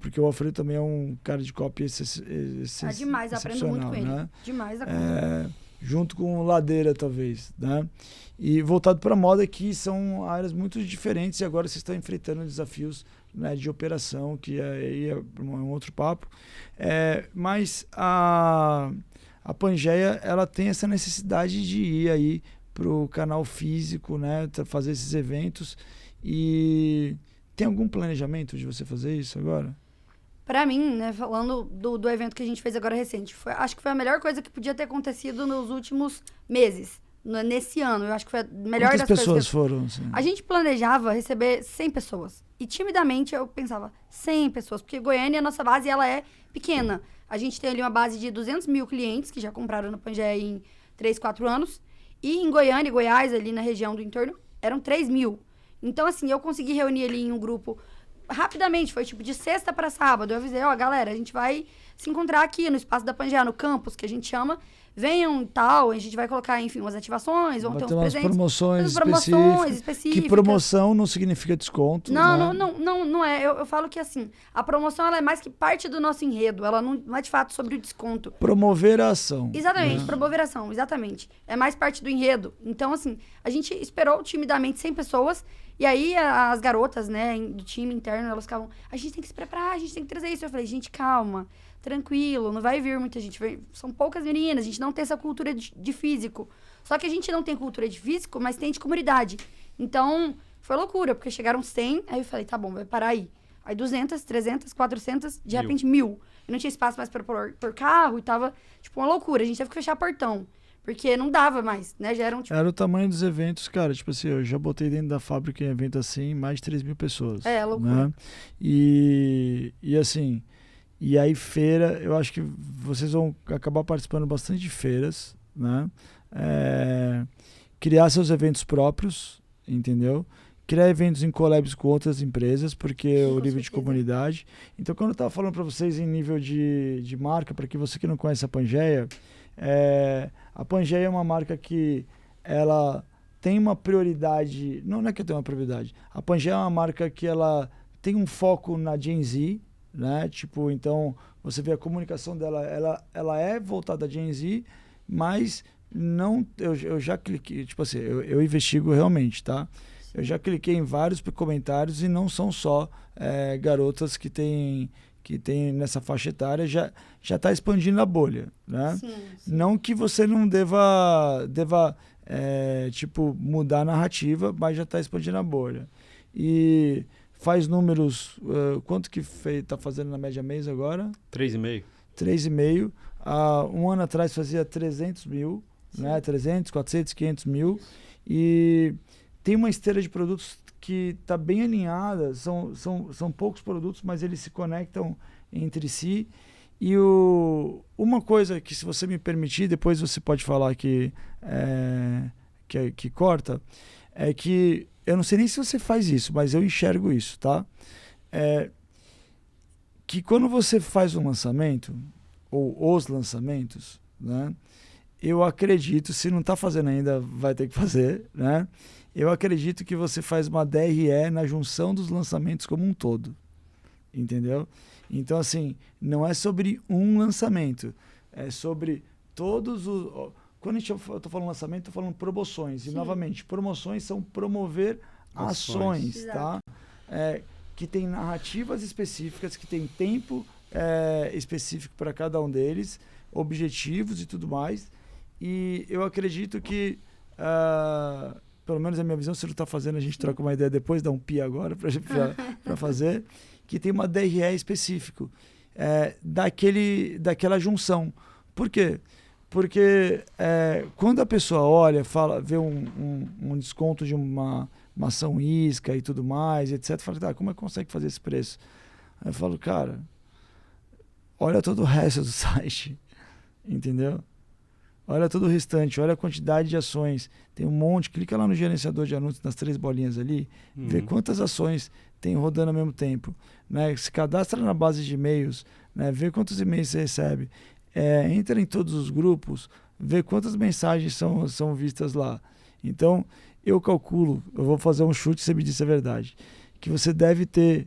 Porque o Alfredo também é um cara de copy demais, aprendo muito com ele. Né? Demais a conta. Junto com Ladeira, talvez, né? E voltado para a moda, que são áreas muito diferentes, e agora vocês estão enfrentando desafios, né, de operação, que aí é um outro papo. Mas a a Pangeia, ela tem essa necessidade de ir aí pro canal físico, né? Fazer esses eventos. E tem algum planejamento de você fazer isso agora? Pra mim, né, falando do evento que a gente fez agora recente, acho que foi a melhor coisa que podia ter acontecido nos últimos meses, nesse ano. Eu acho que foi a melhor Quantas das coisas. pessoas foram? Assim? A gente planejava receber 100 pessoas. E timidamente eu pensava, 100 pessoas, porque Goiânia, a nossa base, ela é pequena. A gente tem ali uma base de 200 mil clientes que já compraram na Pangeia em 3, 4 anos. E em Goiânia e Goiás, ali na região do entorno, eram 3 mil. Então, assim, eu consegui reunir ali em um grupo rapidamente, foi tipo de sexta para sábado. Eu avisei, galera, a gente vai se encontrar aqui no espaço da Pangeia, no campus, que a gente chama. Venham e tal, a gente vai colocar, enfim, umas ativações, vão ter uns presentes. Promoções específicas. Que promoção não significa desconto. Não é. Eu falo que, assim, a promoção ela é mais que parte do nosso enredo. Ela não é, de fato, sobre o desconto. Promover a ação. Exatamente, promover a ação, exatamente. É mais parte do enredo. Então, assim, a gente esperou timidamente 100 pessoas. E aí, as garotas, né, do time interno, elas ficavam, a gente tem que se preparar, a gente tem que trazer isso. Eu falei, gente, calma, tranquilo, não vai vir muita gente. São poucas meninas, a gente não tem essa cultura de físico. Só que a gente não tem cultura de físico, mas tem de comunidade. Então, foi loucura, porque chegaram 100, aí eu falei, tá bom, vai parar aí. Aí 200, 300, 400, de repente 1.000. Eu não tinha espaço mais para pôr carro e tava, tipo, uma loucura. A gente teve que fechar portão. Porque não dava mais, né? Já eram, tipo... Era o tamanho dos eventos, cara. Tipo assim, eu já botei dentro da fábrica em evento assim, mais de 3 mil pessoas. É, loucura. Né? E assim, e aí feira, eu acho que vocês vão acabar participando bastante de feiras, né? Criar seus eventos próprios, entendeu? Criar eventos em collabs com outras empresas, porque é o nível de comunidade. Então, quando eu estava falando para vocês em nível de marca, para que você que não conhece a Pangeia, a Pangeia é uma marca que ela tem uma prioridade, não é que eu tenho uma prioridade, a Pangeia é uma marca que ela tem um foco na Gen Z, né? Tipo, então você vê a comunicação dela, ela é voltada à Gen Z, mas não, eu já cliquei, tipo assim, eu investigo realmente, tá? Eu já cliquei em vários comentários e não são só garotas que tem nessa faixa etária, já está expandindo a bolha, né? Sim. Não que você não deva tipo, mudar a narrativa, mas já está expandindo a bolha. E faz números, quanto que está fazendo na média mês agora? 3,5. 3,5. Um ano atrás fazia 300 mil, né? 300, 400, 500 mil. E tem uma esteira de produtos que está bem alinhada, são poucos produtos, mas eles se conectam entre si. E uma coisa que, se você me permitir, depois você pode falar que corta, é que eu não sei nem se você faz isso, mas eu enxergo isso, tá? Que quando você faz um lançamento, ou os lançamentos, né? Eu acredito, se não está fazendo ainda, vai ter que fazer, né? Eu acredito que você faz uma DRE na junção dos lançamentos como um todo, entendeu? Então, assim, não é sobre um lançamento, é sobre todos os... Quando eu estou falando lançamento, estou falando promoções. Sim. E, novamente, promoções são promover ações, tá? Que tem narrativas específicas, que tem tempo específico para cada um deles, objetivos e tudo mais. E eu acredito que... pelo menos a minha visão, se ele está fazendo, a gente troca uma ideia depois, dá um pi agora para fazer, que tem uma DRE específico daquela junção. Por quê? Porque quando a pessoa olha, vê um desconto de uma ação isca e tudo mais, etc., fala, tá, como é que consegue fazer esse preço? Aí eu falo, cara, olha todo o resto do site, entendeu? Olha todo o restante, olha a quantidade de ações. Tem um monte, clica lá no gerenciador de anúncios, nas 3 bolinhas ali, vê quantas ações tem rodando ao mesmo tempo. Né? Se cadastra na base de e-mails, né? Vê quantos e-mails você recebe. Entra em todos os grupos, vê quantas mensagens são vistas lá. Então, eu calculo, eu vou fazer um chute, você me disse a verdade, que você deve ter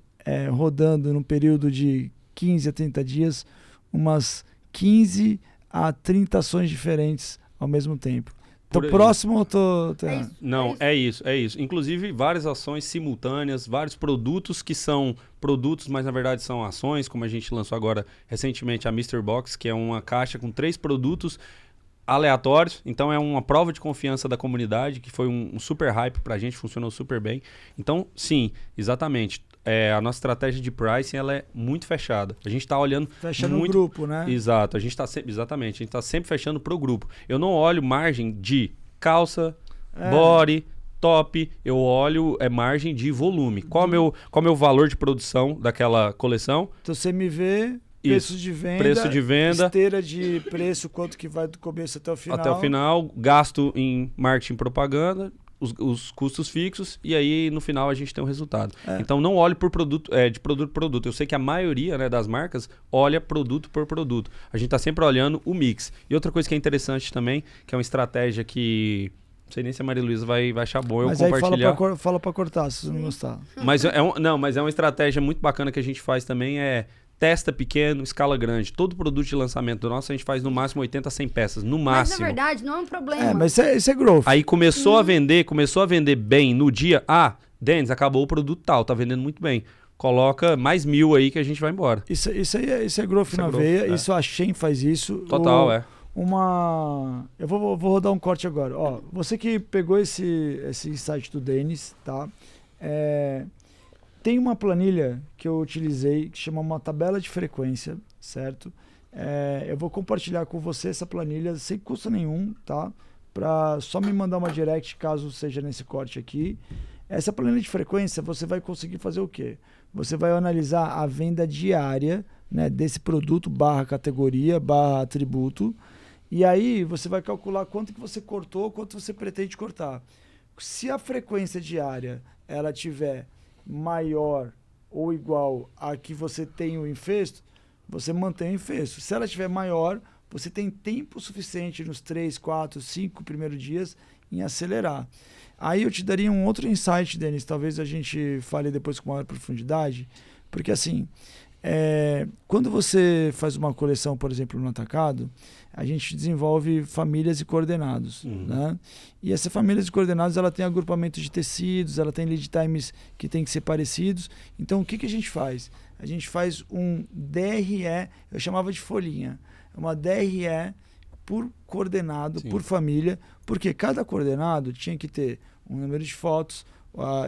rodando num período de 15 a 30 dias, umas 15 a 30 ações diferentes ao mesmo tempo. Tô próximo ou tô É isso. Não, é isso. Inclusive, várias ações simultâneas, vários produtos que são produtos, mas na verdade são ações, como a gente lançou agora recentemente a Mr. Box, que é uma caixa com 3 produtos aleatórios. Então é uma prova de confiança da comunidade, que foi um super hype pra gente, funcionou super bem. Então, sim, exatamente. A nossa estratégia de pricing ela é muito fechada. A gente está olhando Fecha muito... no grupo, né? Exato. A gente está sempre... Exatamente. A gente está sempre fechando pro grupo. Eu não olho margem de calça, body, top. Eu olho margem de volume. Qual é o meu valor de produção daquela coleção? Então você me vê... Preço de venda, esteira de preço, quanto que vai do começo até o final. Até o final, gasto em marketing e propaganda, os custos fixos, e aí no final a gente tem um resultado. Então não olhe por produto, de produto por produto. Eu sei que a maioria, né, das marcas olha produto por produto. A gente está sempre olhando o mix. E outra coisa que é interessante também, que é uma estratégia que... Não sei nem se a Maria Luísa vai achar bom eu compartilhar. Mas aí fala pra cortar, se não gostar. Mas é uma estratégia muito bacana que a gente faz também, testa pequeno, escala grande. Todo produto de lançamento do nosso a gente faz no máximo 80 a 100 peças, no máximo. Mas na verdade não é um problema. Mas isso é growth. Aí começou a vender bem no dia. Denis, acabou o produto tal, tá vendendo muito bem. Coloca mais 1000 aí que a gente vai embora. Isso é growth na veia. Isso a Shein faz isso. Total, Eu vou rodar um corte agora. Ó, você que pegou esse insight do Denis, tá? Tem uma planilha que eu utilizei que chama uma tabela de frequência, certo? Eu vou compartilhar com você essa planilha sem custo nenhum, tá? Pra só me mandar uma direct caso seja nesse corte aqui. Essa planilha de frequência você vai conseguir fazer o quê? Você vai analisar a venda diária, né, desse produto /categoria /atributo, e aí você vai calcular quanto que você cortou, quanto você pretende cortar. Se a frequência diária ela tiver maior ou igual a que você tem o infesto, você mantém o infesto. Se ela estiver maior, você tem tempo suficiente nos 3, 4, 5 primeiros dias em acelerar. Aí eu te daria um outro insight, Denis, talvez a gente fale depois com maior profundidade, porque assim, quando você faz uma coleção, por exemplo, no atacado, a gente desenvolve famílias e coordenados, né? E essa famílias e coordenados, ela tem agrupamento de tecidos, ela tem lead times que tem que ser parecidos. Então, o que a gente faz? A gente faz um DRE, eu chamava de folhinha, uma DRE por coordenado, por família, porque cada coordenado tinha que ter um número de fotos,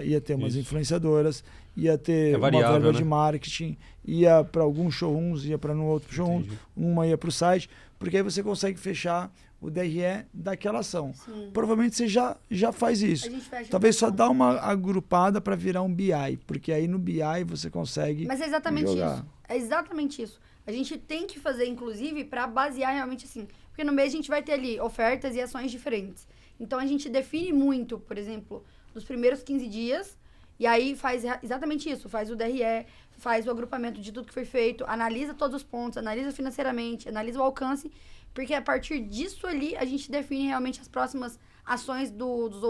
ia ter umas influenciadoras, ia ter uma verba de marketing, ia para alguns showrooms, ia para no outro showroom, uma ia para o site, porque aí você consegue fechar o DRE daquela ação. Sim. Provavelmente você já faz isso. Talvez só dá uma agrupada para virar um BI, porque aí no BI você consegue. Mas é exatamente jogar. isso. É exatamente isso. A gente tem que fazer, inclusive, para basear realmente assim. Porque no mês a gente vai ter ali ofertas e ações diferentes. Então a gente define muito, por exemplo, nos primeiros 15 dias, e aí faz exatamente isso, faz o DRE, faz o agrupamento de tudo que foi feito, analisa todos os pontos, analisa financeiramente, analisa o alcance, porque a partir disso ali a gente define realmente as próximas ações dos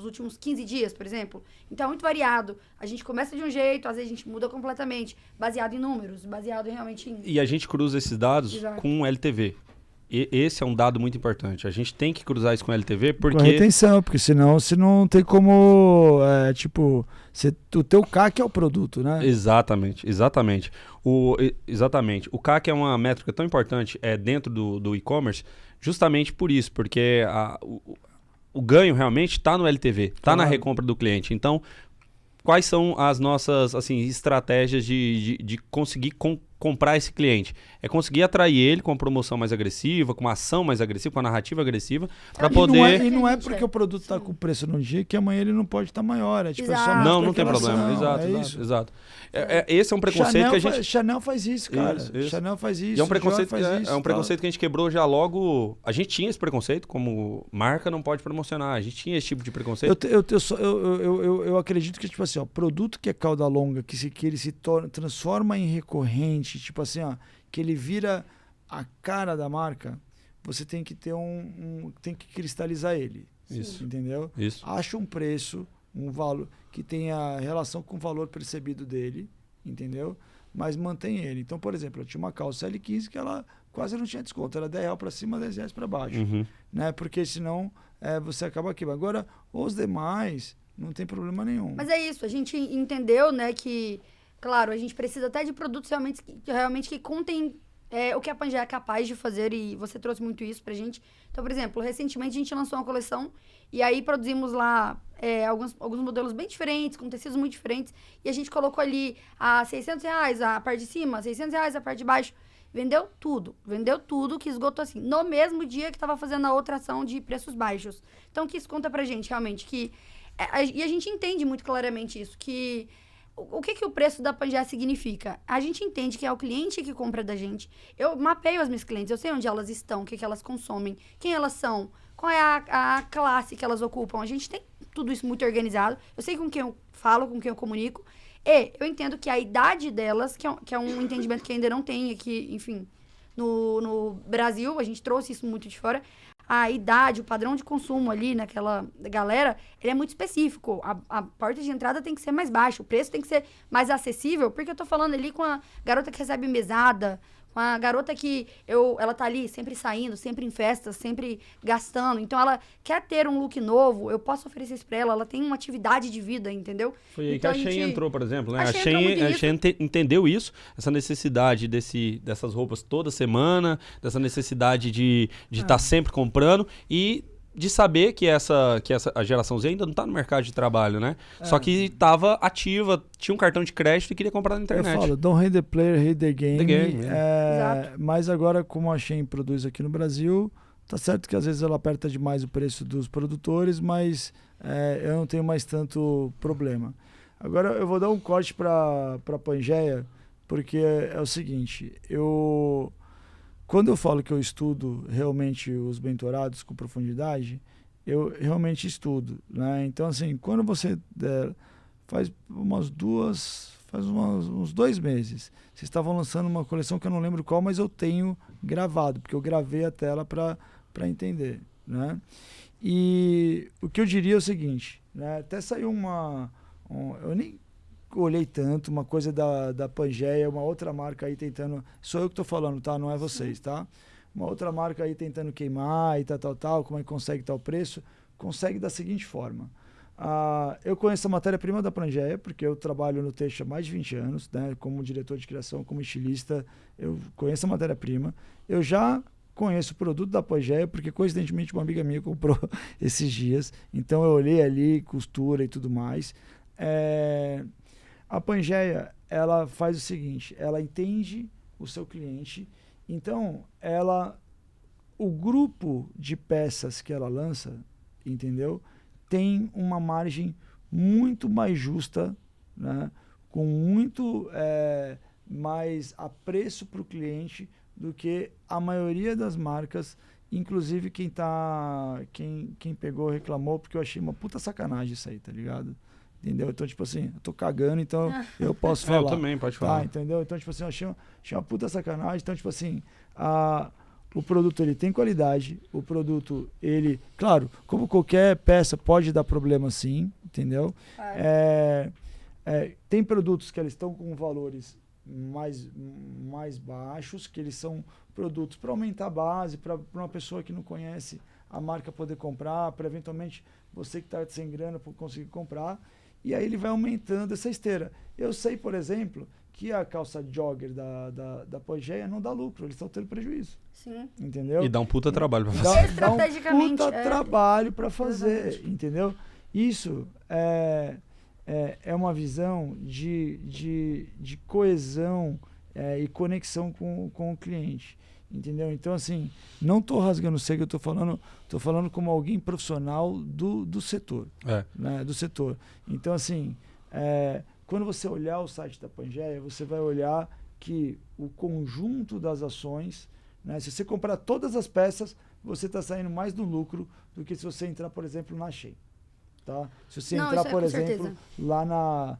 últimos 15 dias, por exemplo. Então é muito variado. A gente começa de um jeito, às vezes a gente muda completamente, baseado em números, baseado realmente em... E a gente cruza esses dados com LTV. Esse é um dado muito importante. A gente tem que cruzar isso com LTV porque... Com retenção, porque senão você não tem como... o teu CAC é o produto, né? Exatamente. O CAC é uma métrica tão importante dentro do e-commerce, justamente por isso, porque o ganho realmente está no LTV, está na recompra do cliente. Então, quais são as nossas estratégias de conseguir comprar esse cliente? É conseguir atrair ele com uma promoção mais agressiva, com uma ação mais agressiva, com a narrativa agressiva, para poder... E não é porque o produto está com preço num dia que amanhã ele não pode estar maior. Não tem problema. Exato. Esse é um preconceito que a gente... Chanel faz isso, cara. Isso. Chanel faz isso. E é um preconceito, que a gente quebrou já logo... A gente tinha esse preconceito, como marca não pode promocionar. A gente tinha esse tipo de preconceito. Eu acredito que, tipo assim, produto que é cauda longa, que ele se transforma em recorrente, tipo assim, que ele vira a cara da marca, você tem que ter tem que cristalizar ele. Isso. Entendeu? Isso. Acha um preço, um valor que tenha relação com o valor percebido dele, entendeu? Mas mantém ele. Então, por exemplo, eu tinha uma calça L15 que ela quase não tinha desconto. Era R$10 para cima, R$10 para baixo. Uhum. Né? Porque senão você acaba aqui. Agora, os demais, não tem problema nenhum. Mas é isso, a gente entendeu, né, que, claro, a gente precisa até de produtos realmente que contem o que a Pangaea é capaz de fazer, e você trouxe muito isso pra gente. Então, por exemplo, recentemente a gente lançou uma coleção e aí produzimos lá alguns modelos bem diferentes, com tecidos muito diferentes, e a gente colocou ali a R$600 a parte de cima, R$600 a parte de baixo. Vendeu tudo que esgotou assim, no mesmo dia que estava fazendo a outra ação de preços baixos. Então, o que isso conta pra gente, realmente, que... e a gente entende muito claramente isso, que... O que o preço da Pangaea significa? A gente entende que é o cliente que compra da gente. Eu mapeio as minhas clientes, eu sei onde elas estão, o que elas consomem, quem elas são, qual é a classe que elas ocupam. A gente tem tudo isso muito organizado. Eu sei com quem eu falo, com quem eu comunico. E eu entendo que a idade delas, que é um entendimento que ainda não tem aqui, enfim, no Brasil, a gente trouxe isso muito de fora. A idade, o padrão de consumo ali naquela galera, ele é muito específico. A porta de entrada tem que ser mais baixa, o preço tem que ser mais acessível, porque eu tô falando ali com a garota que recebe mesada, com a garota que ela tá ali sempre saindo, sempre em festas, sempre gastando. Então, ela quer ter um look novo, eu posso oferecer isso pra ela. Ela tem uma atividade de vida, entendeu? Foi aí então, que a Shein entrou, por exemplo, né? A Shein entendeu isso, essa necessidade dessas roupas toda semana, dessa necessidade de estar sempre comprando e de saber que a geração Z ainda não está no mercado de trabalho, né? Só que estava ativa, tinha um cartão de crédito e queria comprar na internet. Eu falo, don't hate the player, hate the game. The game, mas agora, como a Shein produz aqui no Brasil, tá certo que às vezes ela aperta demais o preço dos produtores, mas eu não tenho mais tanto problema. Agora eu vou dar um corte para a Pangaea, porque é o seguinte, quando eu falo que eu estudo realmente os mentorados com profundidade, eu realmente estudo, né? Então, assim, quando você faz uns 2 meses, vocês estavam lançando uma coleção que eu não lembro qual, mas eu tenho gravado, porque eu gravei a tela para entender, né? E o que eu diria é o seguinte, né? Até saiu eu nem olhei tanto, uma coisa da Pangaea, uma outra marca aí tentando, sou eu que estou falando, tá? Não é vocês, tá? Uma outra marca aí tentando queimar e tal, como é que consegue tal preço? Consegue da seguinte forma. Eu conheço a matéria-prima da Pangaea, porque eu trabalho no texto há mais de 20 anos, né? Como diretor de criação, como estilista, eu conheço a matéria-prima. Eu já conheço o produto da Pangaea, porque coincidentemente uma amiga minha comprou esses dias. Então eu olhei ali, costura e tudo mais. A Pangaea, ela faz o seguinte, ela entende o seu cliente, então o grupo de peças que ela lança, entendeu? Tem uma margem muito mais justa, né? Com muito mais apreço para o cliente do que a maioria das marcas, inclusive quem pegou reclamou, porque eu achei uma puta sacanagem isso aí, tá ligado? Entendeu? Então, tipo assim, eu tô cagando, então eu posso falar. Eu também, pode falar. Tá, entendeu? Então, tipo assim, eu achei uma puta sacanagem. Então, tipo assim, o produto, ele tem qualidade. O produto, ele... Claro, como qualquer peça, pode dar problema sim, entendeu? Tem produtos que eles estão com valores mais baixos, que eles são produtos para aumentar a base, para uma pessoa que não conhece a marca poder comprar, para eventualmente você que está sem grana conseguir comprar. E aí ele vai aumentando essa esteira. Eu sei, por exemplo, que a calça jogger da Pangaea não dá lucro, eles estão tendo prejuízo. Sim. Entendeu? E dá um puta trabalho para fazer. Dá um puta trabalho para fazer, entendeu? Isso é uma visão de coesão e conexão com o cliente. Entendeu? Então, assim, não estou rasgando seco, eu estou falando como alguém profissional do setor. Né? Do setor. Então, assim, quando você olhar o site da Pangaea, você vai olhar que o conjunto das ações, né? Se você comprar todas as peças, você está saindo mais do lucro do que se você entrar, por exemplo, na Shein. Tá? Se você entrar, por exemplo, lá na...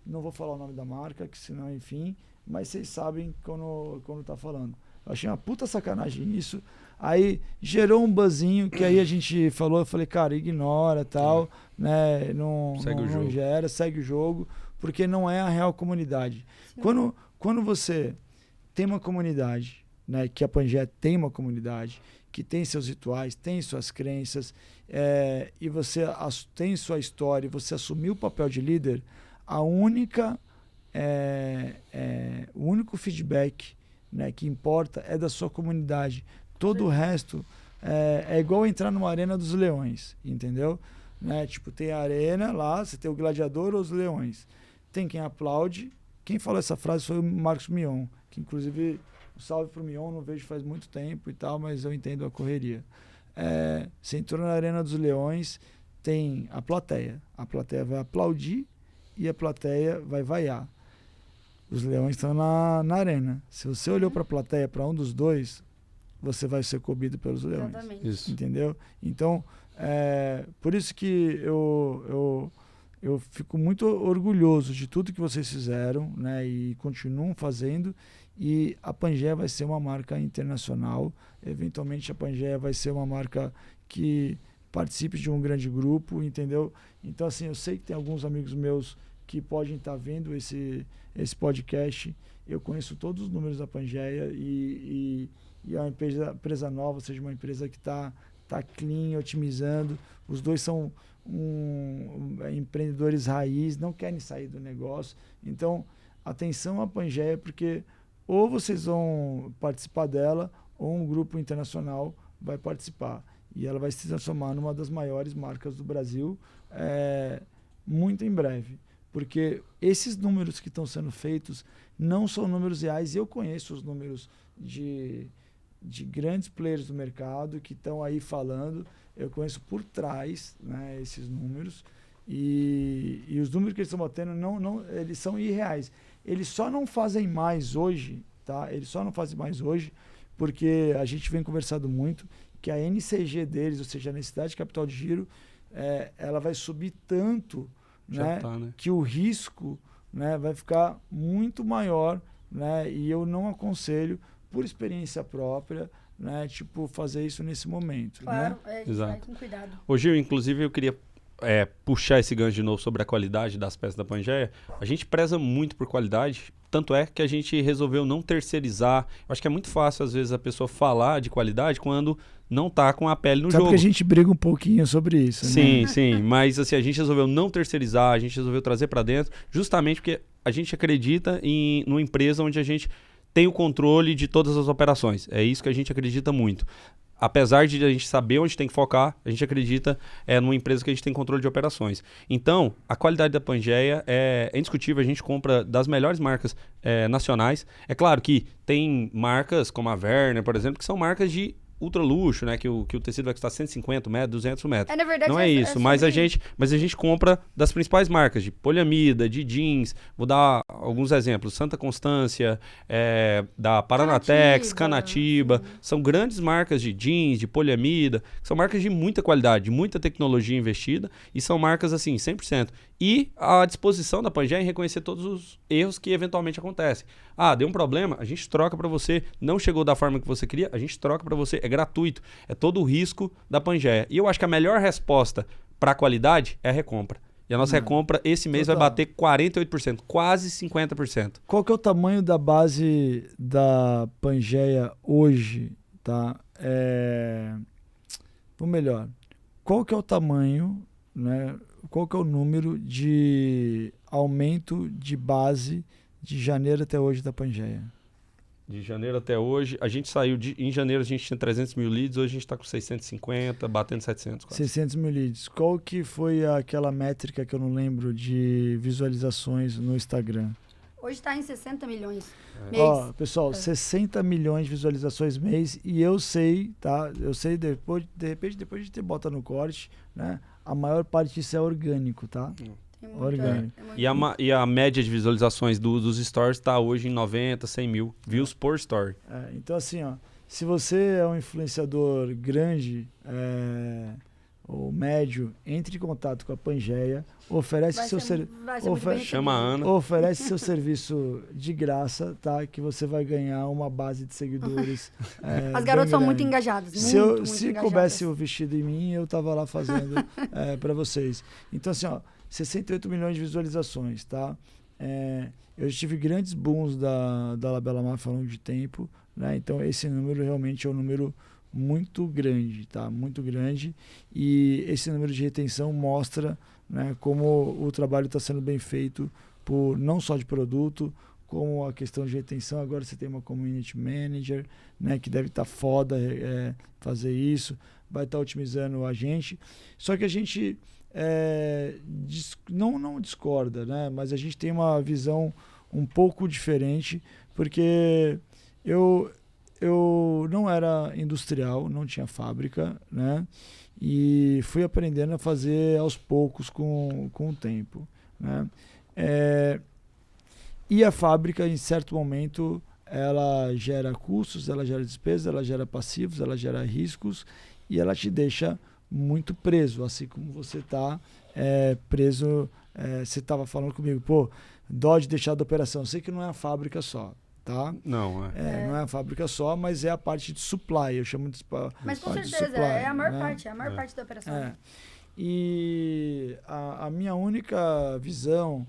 Não vou falar o nome da marca, que senão, enfim... Mas vocês sabem quando tá falando. Eu achei uma puta sacanagem isso. Aí gerou um buzzinho que aí a gente falou, eu falei, cara, ignora tal, né? Não gera, segue o jogo, porque não é a real comunidade. Quando você tem uma comunidade, né, que a Pangaea tem uma comunidade, que tem seus rituais, tem suas crenças, e você tem sua história, e você assumiu o papel de líder, o único feedback, né, que importa é da sua comunidade. Todo o resto é igual entrar numa arena dos leões, entendeu? Né? Tipo, tem a arena lá, você tem o gladiador ou os leões. Tem quem aplaude. Quem falou essa frase foi o Marcos Mion, que inclusive, um salve pro Mion, não vejo faz muito tempo e tal, mas eu entendo a correria. Você entrou na arena dos leões, tem a plateia. A plateia vai aplaudir e a plateia vai vaiar. Os leões estão na arena. Se você olhou para a plateia, para um dos dois, você vai ser comido pelos leões. Exatamente. Isso. Entendeu? Então, por isso que eu fico muito orgulhoso de tudo que vocês fizeram, né? E continuam fazendo. E a Pangaea vai ser uma marca internacional. Eventualmente, a Pangaea vai ser uma marca que participe de um grande grupo, entendeu? Então, assim, eu sei que tem alguns amigos meus que podem estar vendo esse podcast. Eu conheço todos os números da Pangaea e é uma empresa nova, ou seja, uma empresa que está clean, otimizando. Os dois são empreendedores raiz, não querem sair do negócio. Então, atenção à Pangaea, porque ou vocês vão participar dela, ou um grupo internacional vai participar. E ela vai se transformar numa das maiores marcas do Brasil muito em breve. Porque esses números que estão sendo feitos não são números reais. Eu conheço os números de grandes players do mercado que estão aí falando. Eu conheço por trás, né, esses números. E os números que eles estão batendo, eles são irreais. Eles só não fazem mais hoje, tá? Eles só não fazem mais hoje porque a gente vem conversando muito que a NCG deles, ou seja, a necessidade de capital de giro, ela vai subir tanto, né, que o risco, né, vai ficar muito maior, né, e eu não aconselho, por experiência própria, né, tipo, fazer isso nesse momento. Claro, né? a gente vai com cuidado. Ô Gil, inclusive eu queria puxar esse gancho de novo sobre a qualidade das peças da Pangaea. A gente preza muito por qualidade, tanto é que a gente resolveu não terceirizar. Eu acho que é muito fácil, às vezes, a pessoa falar de qualidade quando não tá com a pele no jogo. Sabe que a gente briga um pouquinho sobre isso, sim, né? Sim. Mas assim, a gente resolveu não terceirizar, a gente resolveu trazer para dentro, justamente porque a gente acredita numa empresa onde a gente tem o controle de todas as operações. É isso que a gente acredita muito. Apesar de a gente saber onde tem que focar, a gente acredita numa empresa que a gente tem controle de operações. Então, a qualidade da Pangaea é indiscutível. A gente compra das melhores marcas nacionais. É claro que tem marcas como a Werner, por exemplo, que são marcas de ultra luxo, né? Que o tecido vai custar 150 metros, 200 metros. Na verdade, não é isso, mas a gente compra das principais marcas, de poliamida, de jeans. Vou dar alguns exemplos. Santa Constância, da Paranatex, Canatiba. São grandes marcas de jeans, de poliamida. São marcas de muita qualidade, de muita tecnologia investida. E são marcas, assim, 100%. E a disposição da Pangaea em reconhecer todos os erros que eventualmente acontecem. Ah, deu um problema, a gente troca para você. Não chegou da forma que você queria, a gente troca para você. É gratuito. É todo o risco da Pangaea. E eu acho que a melhor resposta para a qualidade é a recompra. E a nossa recompra esse mês vai bater 48%, quase 50%. Qual que é o tamanho da base da Pangaea hoje, tá? Ou melhor, qual que é o tamanho, né? Qual que é o número de aumento de base de janeiro até hoje da Pangaea? De janeiro até hoje, a gente saiu em janeiro a gente tinha 300 mil leads, hoje a gente está com 650, batendo 700 quase. 600 mil leads. Qual que foi aquela métrica que eu não lembro de visualizações no Instagram? Hoje está em 60 milhões mês. Ó, pessoal, 60 milhões de visualizações mês, e eu sei, tá? Eu sei, de repente, depois de ter bota no corte, né? A maior parte disso é orgânico, tá? Orgânico. E a média de visualizações dos stories está hoje em 90, 100 mil views por story. Então, assim, ó, se você é um influenciador grande ou médio, entre em contato com a Pangaea, oferece chama a Ana. Oferece seu serviço de graça, tá? Que você vai ganhar uma base de seguidores. As garotas são muito engajadas. Se coubesse o vestido em mim, eu tava lá fazendo para vocês. Então, assim, ó, 68 milhões de visualizações, tá? Eu tive grandes booms da Labela Mafia ao longo de tempo, né? Então esse número realmente é um número muito grande, tá? Muito grande, e esse número de retenção mostra, né, como o trabalho está sendo bem feito por não só de produto, como a questão de retenção. Agora você tem uma community manager, né, que deve estar foda fazer isso, vai estar otimizando a gente. Só que a gente não discorda, né, mas a gente tem uma visão um pouco diferente, porque eu não era industrial, não tinha fábrica, né? E fui aprendendo a fazer aos poucos com o tempo, né? E a fábrica, em certo momento, ela gera custos, ela gera despesas, ela gera passivos, ela gera riscos, e ela te deixa muito preso, assim como você está preso. Você estava falando comigo, pô, dó de deixar da operação. Eu sei que não é a fábrica só, tá? Não, não é a fábrica só, mas é a parte de supply, eu chamo de mas com parte certeza, de supply, é a maior né? parte, é a maior parte da operação. E a minha única visão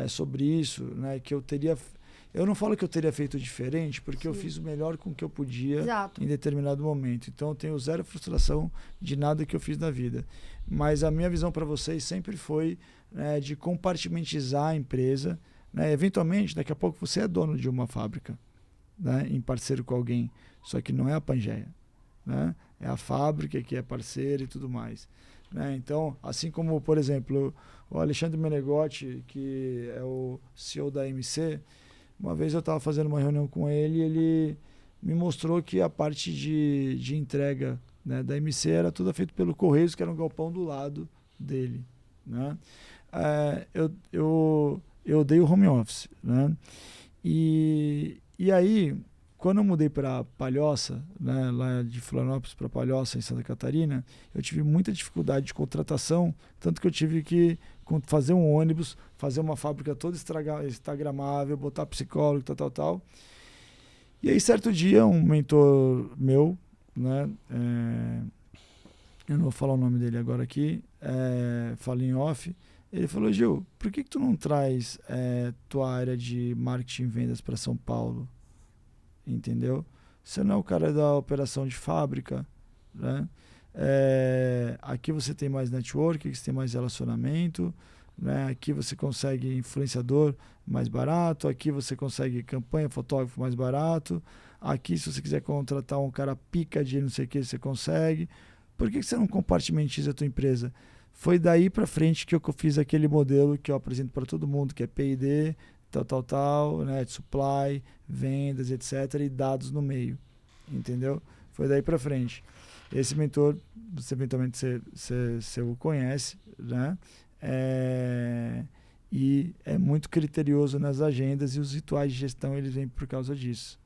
sobre isso, né, que eu não falo que eu teria feito diferente, porque eu fiz o melhor com que eu podia. Exato. Em determinado momento. Então eu tenho zero frustração de nada que eu fiz na vida. Mas a minha visão para vocês sempre foi, né, de compartimentizar a empresa, né? Eventualmente, daqui a pouco você é dono de uma fábrica, né, em parceiro com alguém, só que não é a Pangeia, né? É a fábrica que é parceira e tudo mais, né? Então, assim como, por exemplo, o Alexandre Menegotti, que é o CEO da MC, uma vez eu estava fazendo uma reunião com ele e ele me mostrou que a parte de entrega, né, da MC era toda feita pelo Correios, que era um galpão do lado dele, né? Eu odeio home office, né? E aí, quando eu mudei para Palhoça, né, lá de Florianópolis para Palhoça, em Santa Catarina, eu tive muita dificuldade de contratação, tanto que eu tive que fazer um ônibus, fazer uma fábrica toda instagramável, botar psicólogo, tal. E aí, certo dia, um mentor meu, né, eu não vou falar o nome dele agora aqui, falo em off, ele falou: Gil, por que tu não traz tua área de marketing e vendas para São Paulo? Entendeu? Você não é o cara da operação de fábrica, né? Aqui você tem mais network, aqui você tem mais relacionamento, né? Aqui você consegue influenciador mais barato, aqui você consegue campanha, fotógrafo mais barato, aqui se você quiser contratar um cara pica de não sei o que, você consegue. Por que você não compartimentiza a tua empresa? Foi daí para frente que eu fiz aquele modelo que eu apresento para todo mundo, que é P&D, tal, né, de supply, vendas, etc, e dados no meio, entendeu? Foi daí para frente. Esse mentor, você eventualmente você o conhece, né? E é muito criterioso nas agendas, e os rituais de gestão eles vêm por causa disso,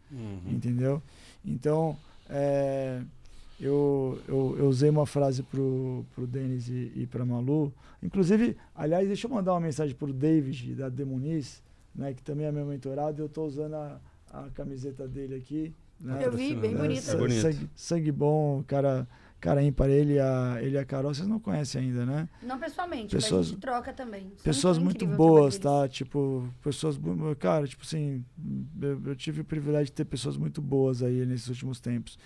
entendeu? Então, eu usei uma frase pro Denis e pra Malu. Inclusive, aliás, deixa eu mandar uma mensagem pro David, da Demoniz, né, que também é meu mentorado. Eu estou usando a camiseta dele aqui, né? Eu vi, bem bonita. Sangue bom, cara ímpar. Ele e a Carol, vocês não conhecem ainda, né? Não pessoalmente, mas a gente troca também. Pessoas muito boas, tá? Tipo, pessoas... Cara, tipo assim, eu tive o privilégio de ter pessoas muito boas aí nesses últimos tempos.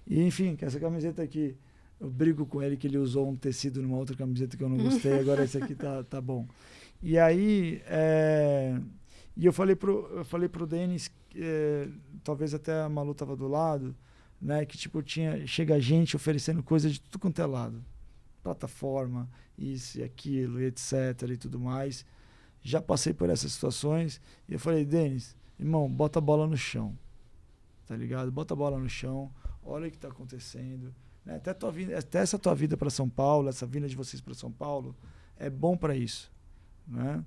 E, enfim, essa camiseta aqui, eu brigo com ele que ele usou um tecido numa outra camiseta que eu não gostei, agora esse aqui tá bom. E aí, e eu falei pro Denis, talvez até a Malu tava do lado, né, que tipo, chega gente oferecendo coisa de tudo quanto é lado. Plataforma, isso e aquilo, e etc, e tudo mais. Já passei por essas situações, e eu falei: Denis, irmão, bota a bola no chão, tá ligado? Bota a bola no chão, olha o que está acontecendo, né? Até essa tua vida para São Paulo, essa vinda de vocês para São Paulo, é bom para isso, né?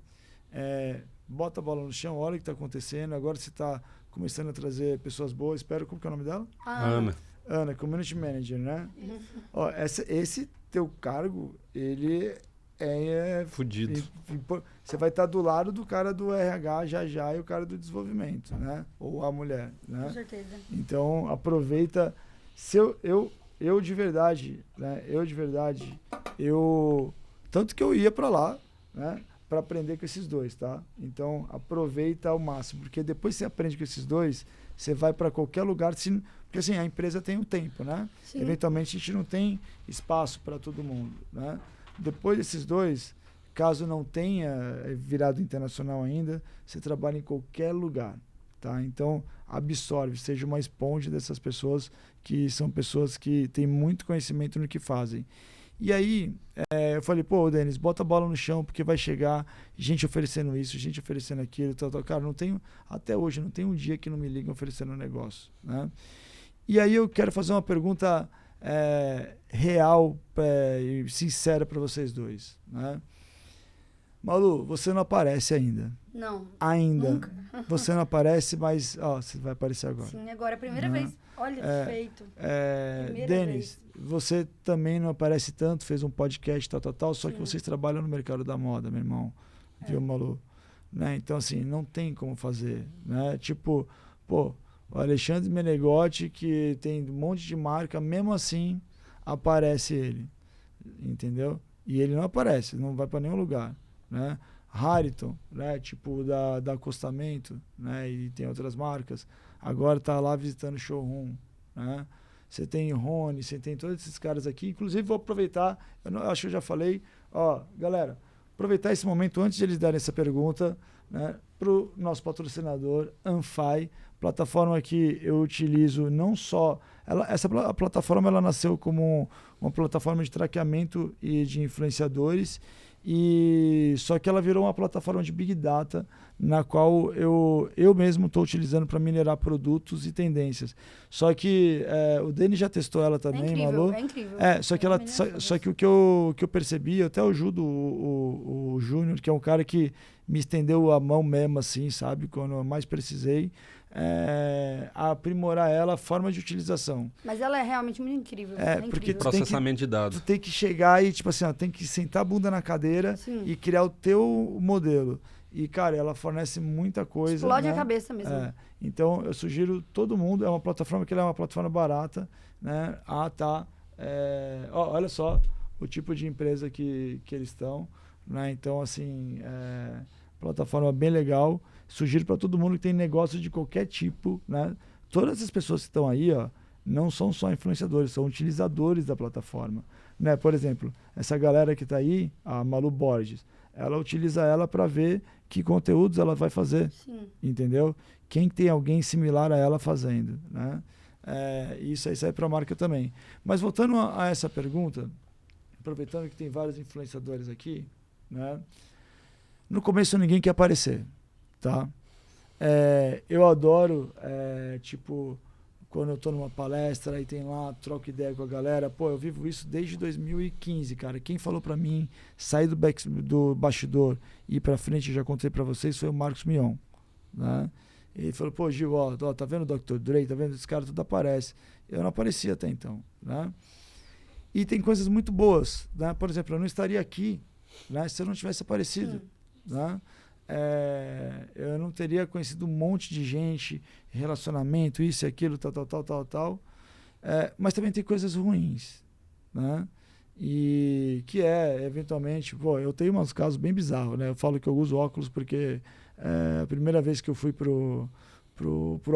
Bota a bola no chão, olha o que está acontecendo. Agora você está começando a trazer pessoas boas. Como que é o nome dela? Ana, Community Manager, né? Ó, esse teu cargo, ele fudido. Você vai estar do lado do cara do RH já e o cara do desenvolvimento, né? Ou a mulher, né? Com certeza. Então, aproveita. Eu de verdade, né? Tanto que eu ia para lá, né? para aprender com esses dois, tá? Então, aproveita ao máximo, porque depois que você aprende com esses dois, você vai para qualquer lugar, porque assim, a empresa tem um tempo, né? Sim. Eventualmente a gente não tem espaço para todo mundo, né? Depois desses dois, caso não tenha virado internacional ainda, você trabalha em qualquer lugar, tá? Então, absorve, seja uma esponja dessas pessoas que são pessoas que têm muito conhecimento no que fazem. E aí, eu falei, pô, Denis, bota a bola no chão, porque vai chegar gente oferecendo isso, gente oferecendo aquilo, tal. Cara, não tenho, até hoje, não tem um dia que não me ligam oferecendo um negócio, né? E aí eu quero fazer uma pergunta real e sincera para vocês dois, né? Malu, você não aparece ainda. Não. Ainda. Nunca. Você não aparece, mas você vai aparecer agora. Sim, agora é a primeira vez. Olha, feito. Denis, você também não aparece tanto, fez um podcast, tal, só que vocês trabalham no mercado da moda, meu irmão. Viu, Malu? Né? Então, assim, não tem como fazer, né? Tipo, pô, o Alexandre Menegotti, que tem um monte de marca, mesmo assim, aparece ele, entendeu? E ele não aparece, não vai para nenhum lugar, né? Hariton, né? Tipo da Acostamento, né? E tem outras marcas. Agora tá lá visitando o showroom, né? Você tem Rony, você tem todos esses caras aqui. Inclusive, vou aproveitar, eu acho que eu já falei, ó, galera, aproveitar esse momento antes de eles darem essa pergunta, né? Para o nosso patrocinador, Anfai, plataforma que eu utilizo não só... A plataforma ela nasceu como uma plataforma de traqueamento e de influenciadores, só que ela virou uma plataforma de Big Data, na qual eu mesmo estou utilizando para minerar produtos e tendências. Só que o Denis já testou ela também, Malu. É incrível. Só que o que eu percebi, eu até ajudo o Júnior, que é um cara que me estendeu a mão mesmo, assim, sabe? Quando eu mais precisei, a aprimorar ela, a forma de utilização. Mas ela é realmente muito incrível. Porque processamento de dados. Tu tem que chegar e, tipo assim, tem que sentar a bunda na cadeira e criar o teu modelo. E, cara, ela fornece muita coisa. Explode, né? a cabeça mesmo. Então, eu sugiro todo mundo. É uma plataforma que ela é uma plataforma barata, né? Olha só o tipo de empresa que eles estão, né? Então, assim, plataforma bem legal. Sugiro para todo mundo que tem negócio de qualquer tipo, né? Todas as pessoas que estão aí, ó, não são só influenciadores, são utilizadores da plataforma, né? Por exemplo, essa galera que está aí, a Malu Borges, ela utiliza ela para ver que conteúdos ela vai fazer. Sim. Entendeu? Quem tem alguém similar a ela fazendo, né? Isso aí sai para a marca também. Mas voltando a essa pergunta, aproveitando que tem vários influenciadores aqui, né? No começo ninguém quer aparecer, tá? Eu adoro, tipo, quando eu tô numa palestra e tem lá, troco ideia com a galera. Pô, eu vivo isso desde 2015, cara. Quem falou pra mim sair do bastidor e ir pra frente, já contei pra vocês, foi o Marcos Mion, né? Ele falou, pô, Gil, ó, tá vendo o Dr. Dre? Tá vendo? Esse cara tudo aparece. Eu não aparecia até então, né? E tem coisas muito boas, né? Por exemplo, eu não estaria aqui, né, se eu não tivesse aparecido, né? Eu não teria conhecido um monte de gente, relacionamento, isso e aquilo, tal. Mas também tem coisas ruins, né? E que eventualmente, pô, eu tenho uns casos bem bizarros, né? Eu falo que eu uso óculos porque a primeira vez que eu fui pro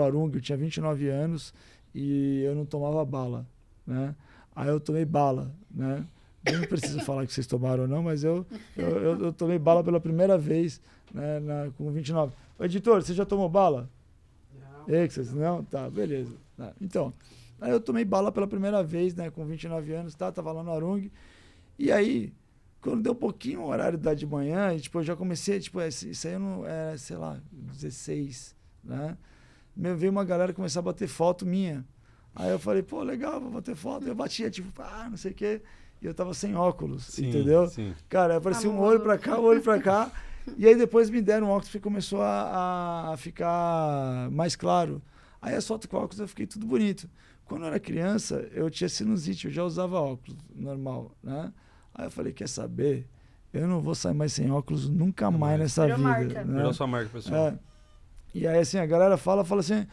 Arung, eu tinha 29 anos e eu não tomava bala, né? Aí eu tomei bala, né? Eu não preciso falar que vocês tomaram ou não, mas eu tomei bala pela primeira vez, né, com 29. Ô, editor, você já tomou bala? Não. Não? Tá, beleza. Então, aí eu tomei bala pela primeira vez, né, com 29 anos, tava lá no Arung. E aí, quando deu um pouquinho o horário de manhã, tipo, eu já comecei, tipo, isso aí eu não era, sei lá, 16, né? Veio uma galera começar a bater foto minha. Aí eu falei, pô, legal, vou bater foto. Eu batia, tipo, não sei o quê. E eu tava sem óculos, entendeu? Sim. Cara, aparecia um olho pra cá, um olho pra cá. E aí depois me deram um óculos e começou a ficar mais claro. Aí as fotos com óculos eu fiquei tudo bonito. Quando eu era criança, eu tinha sinusite, eu já usava óculos normal, né? Aí eu falei, quer saber? Eu não vou sair mais sem óculos nunca mais nessa vida. Marca. Né? Virou sua marca, pessoal. E aí assim, a galera fala assim,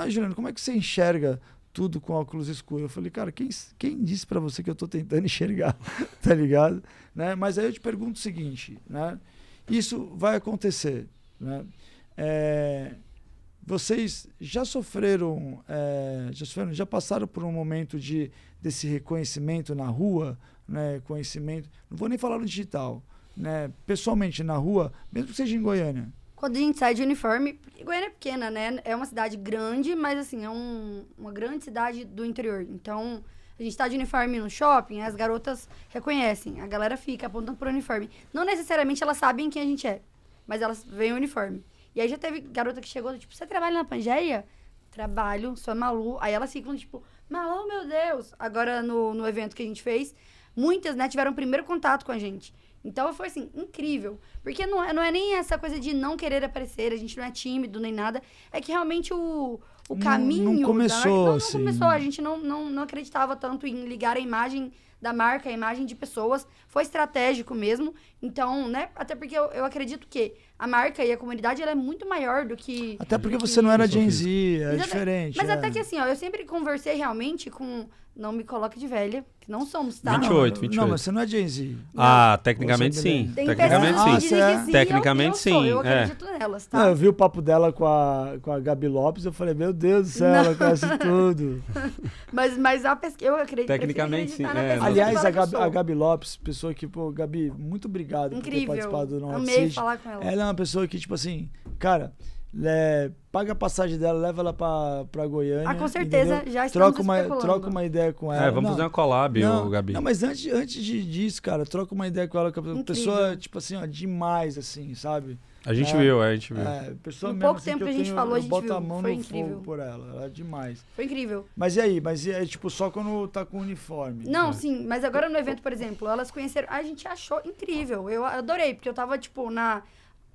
Juliano, como é que você enxerga tudo com óculos escuros? Eu falei, cara, quem disse pra você que eu tô tentando enxergar? Tá ligado? Né? Mas aí eu te pergunto o seguinte, né? isso vai acontecer, né? Vocês já sofreram, já passaram por um momento desse reconhecimento na rua, né? Conhecimento, não vou nem falar no digital, né? Pessoalmente na rua, mesmo que seja em Goiânia. Quando a gente sai de uniforme, Goiânia é pequena, né? É uma cidade grande, mas assim, é uma grande cidade do interior. Então, a gente tá de uniforme no shopping, as garotas reconhecem, a galera fica apontando pro uniforme. Não necessariamente elas sabem quem a gente é, mas elas veem o uniforme. E aí já teve garota que chegou, tipo, você trabalha na Pangeia? Trabalho, sou a Malu. Aí elas ficam, tipo, Malu, meu Deus. Agora, no evento que a gente fez, muitas, né, tiveram o primeiro contato com a gente. Então, foi, assim, incrível. Porque não é nem essa coisa de não querer aparecer, a gente não é tímido nem nada. É que realmente o caminho... Não começou, não assim. começou. A gente não acreditava tanto em ligar a imagem da marca, a imagem de pessoas. Foi estratégico mesmo. Então, né? Até porque eu acredito que a marca e a comunidade, ela é muito maior do que... Até porque você não era Gen Z, é diferente. Mas até que assim, ó, eu sempre conversei realmente com... Não me coloque de velha, que não somos, tá? 28. Não, mas você não é Gen Z. Ah, tecnicamente Você sim. Tem Tecnicamente pessoas que sim. dizem que sim, Tecnicamente sim. Eu acredito nelas, tá? Não, eu vi o papo dela com a Gabi Lopes, eu falei, meu Deus do céu, ela conhece tudo. Mas a pesquisa, eu acredito. Tecnicamente, prefiro acreditar sim, na é. pessoa que Aliás, fala que eu sou. a Gabi Lopes, pessoa que, pô, Gabi, muito obrigado por ter Incrível. participado do Não Amei Assiste. falar com ela. Ela é uma pessoa que, tipo assim, cara, paga a passagem dela, leva ela pra Goiânia. Ah, com certeza, entendeu? já estamos troca uma ideia com ela. Vamos fazer uma collab, Gabi. Não, mas antes disso, cara, troca uma ideia com ela, que é uma pessoa, tipo assim, ó, demais, assim, sabe? A gente viu. Pessoa No mesmo, pouco assim, tempo eu que a gente tenho- falou, a eu gente boto viu. a mão Foi no incrível. fogo por ela é demais. Foi incrível. Mas e aí? Mas é tipo só quando tá com uniforme? Não, sim, mas agora no evento, por exemplo, elas conheceram. A gente achou incrível. Eu adorei, porque eu tava, tipo,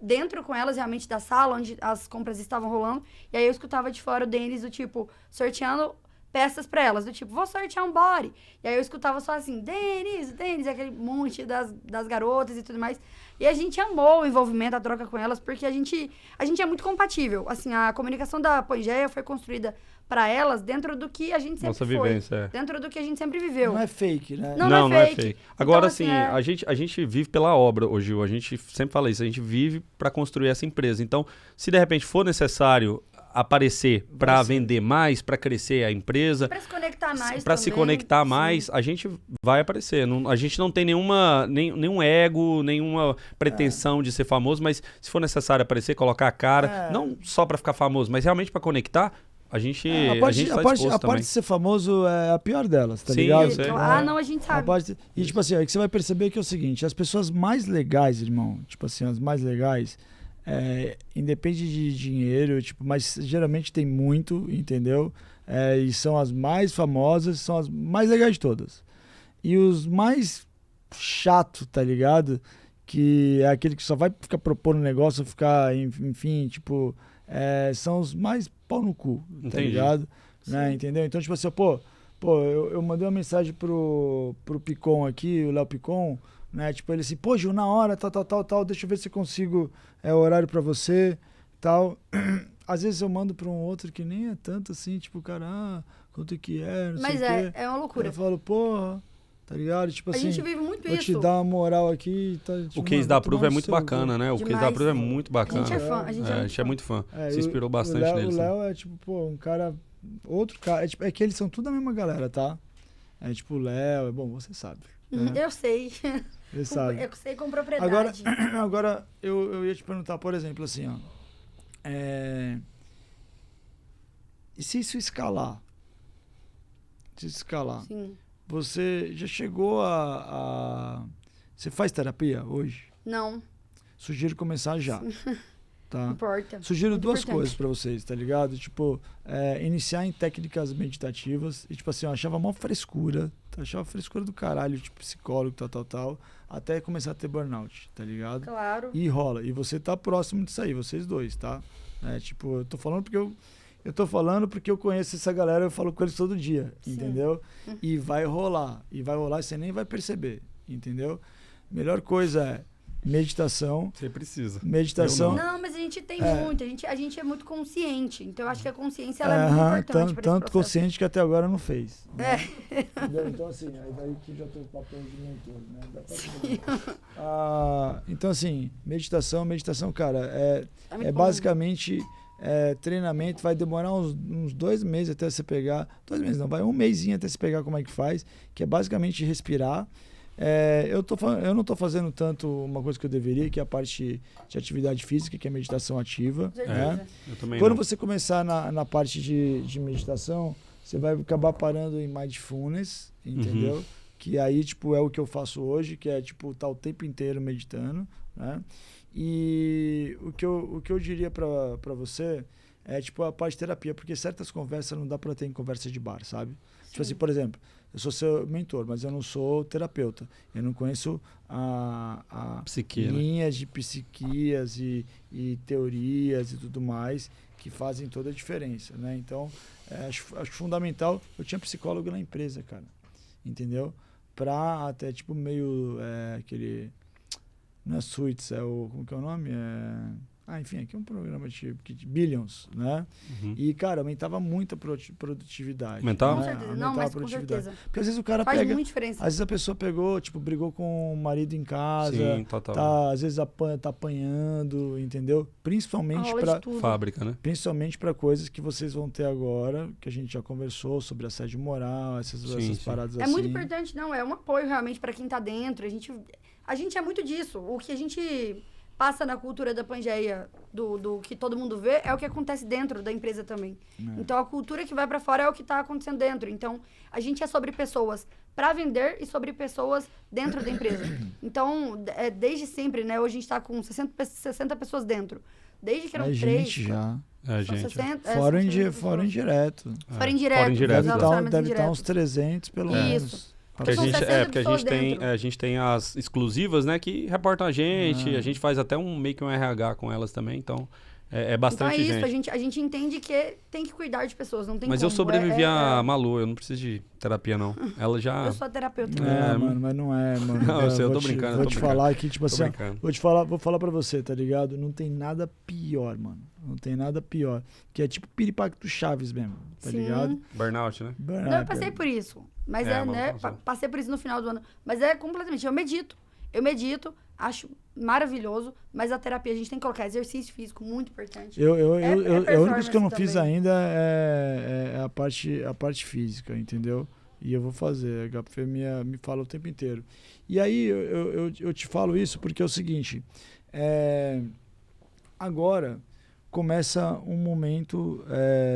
dentro com elas, realmente, da sala, onde as compras estavam rolando. E aí eu escutava de fora o Denis, do tipo, sorteando peças pra elas, do tipo, vou sortear um body. E aí eu escutava só assim, Denis, aquele monte das garotas e tudo mais. E a gente amou o envolvimento, a troca com elas, porque a gente é muito compatível. Assim, a comunicação da Pangeia foi construída pra elas dentro do que a gente sempre Nossa foi. vivência, Dentro do que a gente sempre viveu. Não é fake, né? Não é fake. Agora, Então, assim, assim, a gente vive pela obra, ô Gil. A gente sempre fala isso. A gente vive para construir essa empresa. Então, se de repente for necessário aparecer para vender mais, para crescer a empresa, Pra se conectar mais para se também, conectar sim. mais, a gente vai aparecer. A gente não tem nenhum ego, nenhuma pretensão de ser famoso, mas se for necessário aparecer, colocar a cara, não só para ficar famoso, mas realmente para conectar, a gente tá disposto a também. parte de ser famoso é a pior delas, tá Sim, ligado? eu sei. Não, a gente sabe. E tipo assim, aí que você vai perceber que é o seguinte, as pessoas mais legais, irmão, tipo assim, as mais legais, independe de dinheiro, tipo, mas geralmente tem muito, entendeu? E são as mais famosas, são as mais legais de todas. E os mais chato, tá ligado? Que é aquele que só vai ficar propondo negócio, ficar, enfim, tipo, são os mais pau no cu, tá Entendi. ligado? Né? Entendeu? Então, tipo assim, eu mandei uma mensagem pro Picon aqui, o Léo Picon, né? Tipo, ele assim, pô, Gil, na hora, tal, deixa eu ver se eu consigo horário pra você, tal. Às vezes eu mando pra um outro que nem é tanto assim, tipo, cara, quanto que é, não Mas sei o quê. é uma loucura. Eu falo, porra, tá ligado? Tipo A assim, gente vive muito vou isso. te dar uma moral aqui. Tá, tipo, O case da Proof é muito bacana, né? O case da Demais. Proof é muito bacana. A gente é fã, a gente é muito fã. É, Se inspirou bastante neles. O né? Léo é tipo, pô, um cara. Outro cara. É que eles são tudo a mesma galera, tá? É tipo o Léo, bom, você sabe. Né? Eu sei. Você sabe. Eu sei com propriedade. Agora eu ia te perguntar, por exemplo, assim, ó. E se isso escalar? Se isso escalar, Sim. você já chegou Você faz terapia hoje? Não, Sugiro começar já. Tá? importa. Sugiro Muito duas importante. coisas pra vocês, tá ligado? Tipo, iniciar em técnicas meditativas. E, tipo assim, eu achava mó frescura. Achava frescura do caralho, tipo, psicólogo, tal. Até começar a ter burnout, tá ligado? Claro. E rola. E você tá próximo disso aí, vocês dois, tá? Tipo, eu tô falando porque eu conheço essa galera, eu falo com eles todo dia, Sim. entendeu? E vai rolar. E você nem vai perceber, entendeu? Melhor coisa é meditação. Você precisa. Meditação. Não, mas a gente tem muito, a gente é muito consciente. Então, eu acho que a consciência ela é muito importante para tanto consciente que até agora não fez. Né? É. Então, assim, aí daí que já tem o papel de mentor, né? Então, assim, meditação, cara, é basicamente treinamento, vai demorar uns 2 meses até você pegar. 2 meses não, vai 1 mêsinho até você pegar como é que faz, que é basicamente respirar. Eu não estou fazendo tanto uma coisa que eu deveria, que é a parte de atividade física, que é meditação ativa. Né? Eu também Quando não. você começar na parte de meditação, você vai acabar parando em mindfulness, entendeu? Que aí, tipo, é o que eu faço hoje, que é, tipo, tá o tempo inteiro meditando, né? E o que eu diria pra você é, tipo, a parte de terapia, porque certas conversas não dá pra ter em conversa de bar, sabe? Sim. Tipo assim, por exemplo, eu sou seu mentor, mas eu não sou terapeuta. Eu não conheço a Psique, linhas de psiquias e teorias e tudo mais que fazem toda a diferença, né? Então, acho fundamental. Eu tinha psicólogo na empresa, cara, entendeu? Pra até, tipo, meio aquele... Não é Suits, como que é o nome? Enfim, aqui é um programa de Billions, né? E, cara, aumentava muito a produtividade. Aumentava? Com certeza. Não, mas com certeza. Porque às vezes o cara faz pega... muita diferença. Às vezes a pessoa pegou, tipo, brigou com o marido em casa. Sim, total. Às vezes tá apanhando, entendeu? Principalmente para fábrica, né? Principalmente para coisas que vocês vão ter agora, que a gente já conversou sobre assédio moral, essas paradas assim. É muito importante, não, é um apoio realmente para quem tá dentro. A gente é muito disso. O que a gente passa na cultura da Pangeia, do que todo mundo vê, é o que acontece dentro da empresa também. Então, a cultura que vai para fora é o que tá acontecendo dentro. Então, a gente é sobre pessoas para vender e sobre pessoas dentro da empresa. Então, desde sempre, né? Hoje a gente tá com 60 pessoas dentro. Desde que eram 3... gente já. Gente. 60, fora indireto. Fora indireto. Deve estar uns 300, pelo menos. Porque a gente tem as exclusivas, né, que reportam a gente faz até meio que um RH com elas também, então é bastante gente. Então é isso, a gente entende que tem que cuidar de pessoas, não tem Mas como. Eu sobrevivi a Malu, eu não preciso de terapia, não. Ela já... Eu sou a terapeuta. Mano, mas não é, mano. Não, eu tô brincando. Vou te falar aqui, tipo assim, vou falar pra você, tá ligado? Não tem nada pior, mano. Não tem nada pior. Que é tipo piripaque Chaves mesmo, tá ligado? Burnout, né? Não, eu passei por isso. Mas né? Passei por isso no final do ano. Mas é completamente. Eu medito, acho maravilhoso, mas a terapia a gente tem que colocar exercício físico, muito importante. A única coisa que eu não fiz ainda é a parte física, entendeu? E eu vou fazer. A HPF me fala o tempo inteiro. E aí eu te falo isso porque é o seguinte. Agora começa um momento,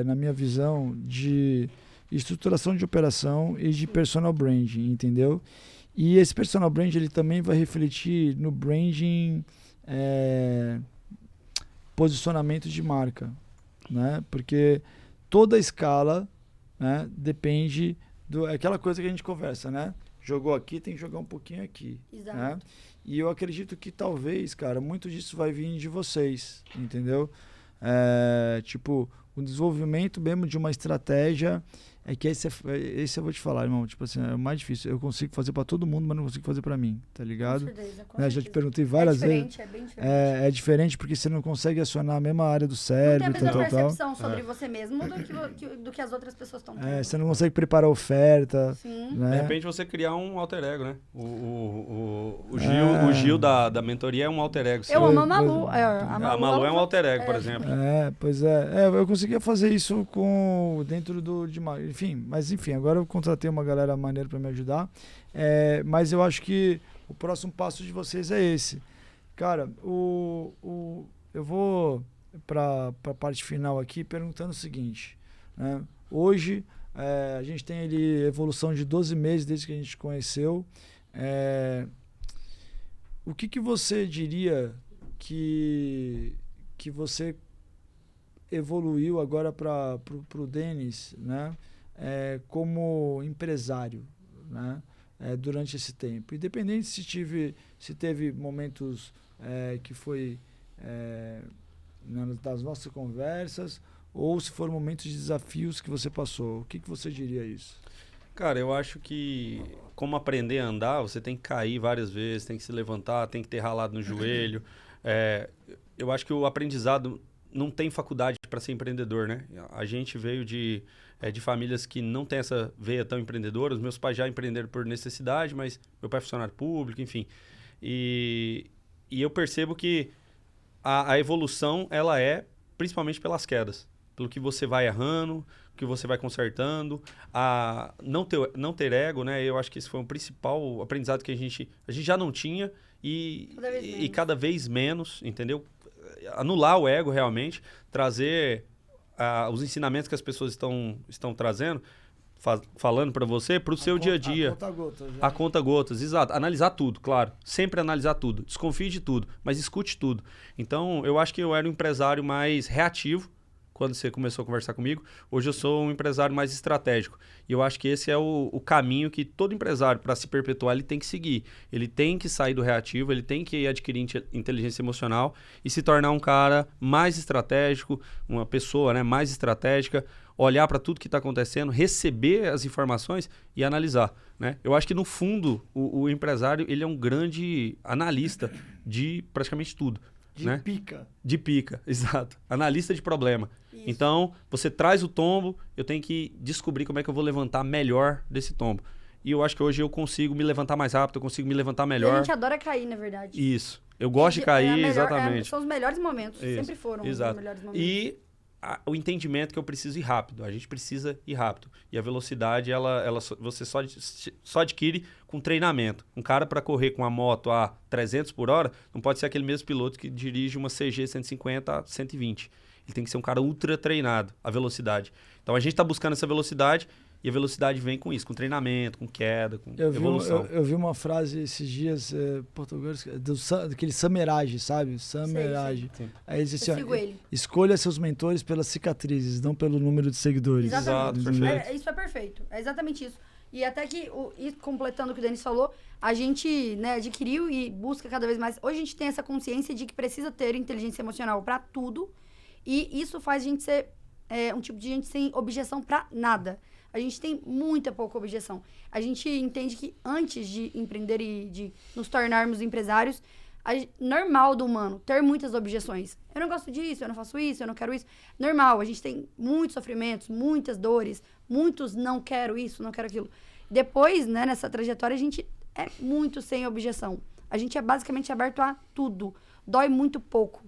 na minha visão, de estruturação de operação e de personal branding, entendeu? E esse personal branding ele também vai refletir no branding, posicionamento de marca, né? Porque toda a escala, né, depende aquela coisa que a gente conversa, né? Jogou aqui, tem que jogar um pouquinho aqui. Exato. Né? E eu acredito que talvez, cara, muito disso vai vir de vocês, entendeu? Tipo, o desenvolvimento mesmo de uma estratégia que esse eu vou te falar, irmão, tipo assim, é o mais difícil. Eu consigo fazer pra todo mundo, mas não consigo fazer pra mim, tá ligado? Com certeza. Já te perguntei várias vezes. É bem diferente. É diferente porque você não consegue acionar a mesma área do cérebro. Não tem a mesma percepção sobre você mesmo do que as outras pessoas estão tendo. Você não consegue preparar a oferta. Sim. Né? De repente você criar um alter ego, né? O Gil da mentoria é um alter ego. Eu amo a Malu. A Malu é um alter ego, por exemplo. Pois é. Eu conseguia fazer isso dentro de enfim, agora eu contratei uma galera maneira para me ajudar. Mas eu acho que o próximo passo de vocês é esse. Cara, eu vou para a parte final aqui perguntando o seguinte, né? Hoje a gente tem ali evolução de 12 meses desde que a gente conheceu. O que você diria que você evoluiu agora para o Denis, né? Como empresário, né? Durante esse tempo, independente se teve momentos que foi das nossas conversas ou se foram momentos de desafios que você passou, o que você diria isso? Cara, eu acho que como aprender a andar, você tem que cair várias vezes, tem que se levantar, tem que ter ralado no joelho, Eu acho que o aprendizado não tem faculdade para ser empreendedor, né? A gente veio de famílias que não têm essa veia tão empreendedora. Os meus pais já empreenderam por necessidade, mas meu pai é funcionário público, enfim. E eu percebo que a evolução, ela é principalmente pelas quedas. Pelo que você vai errando, que você vai consertando. Não ter ego, né? Eu acho que esse foi o principal aprendizado que a gente já não tinha e cada vez menos, entendeu? Anular o ego realmente, trazer os ensinamentos que as pessoas estão trazendo, falando para você, para o seu dia a dia. A conta gotas, exato. Analisar tudo, claro. Sempre analisar tudo. Desconfie de tudo, mas escute tudo. Então, eu acho que eu era um empresário mais reativo quando você começou a conversar comigo. Hoje eu sou um empresário mais estratégico. E eu acho que esse é o caminho que todo empresário, para se perpetuar, ele tem que seguir. Ele tem que sair do reativo, ele tem que adquirir inteligência emocional e se tornar um cara mais estratégico, uma pessoa, né, mais estratégica, olhar para tudo que está acontecendo, receber as informações e analisar, né? Eu acho que, no fundo, o empresário ele é um grande analista de praticamente tudo. De pica, exato. Analista de problema. Isso. Então, você traz o tombo, eu tenho que descobrir como é que eu vou levantar melhor desse tombo. E eu acho que hoje eu consigo me levantar mais rápido, eu consigo me levantar melhor. E a gente adora cair, na verdade. Isso. Eu gosto de cair, exatamente. São os melhores momentos, isso. Sempre foram Exato. Os melhores momentos. E o entendimento que eu preciso ir rápido. A gente precisa ir rápido. E a velocidade, você só adquire com treinamento. Um cara para correr com a moto a 300 por hora não pode ser aquele mesmo piloto que dirige uma CG 150 a 120. Ele tem que ser um cara ultra treinado, a velocidade. Então a gente está buscando essa velocidade e a velocidade vem com isso, com treinamento, com queda, com evolução. Eu vi uma frase esses dias, português, daquele Samerage, sabe? Samerage. Sim. Aí ele disse assim, ele. Escolha seus mentores pelas cicatrizes, não pelo número de seguidores. Exatamente. Exato, perfeito. Isso é perfeito. É exatamente isso. E até que, completando o que o Denis falou, a gente, né, adquiriu e busca cada vez mais. Hoje a gente tem essa consciência de que precisa ter inteligência emocional para tudo. E isso faz a gente ser um tipo de gente sem objeção para nada. A gente tem muita pouca objeção. A gente entende que antes de empreender e de nos tornarmos empresários, normal do humano ter muitas objeções. Eu não gosto disso, eu não faço isso, eu não quero isso. Normal, a gente tem muitos sofrimentos, muitas dores, muitos não quero isso, não quero aquilo. Depois, né, nessa trajetória, a gente é muito sem objeção. A gente é basicamente aberto a tudo. Dói muito pouco.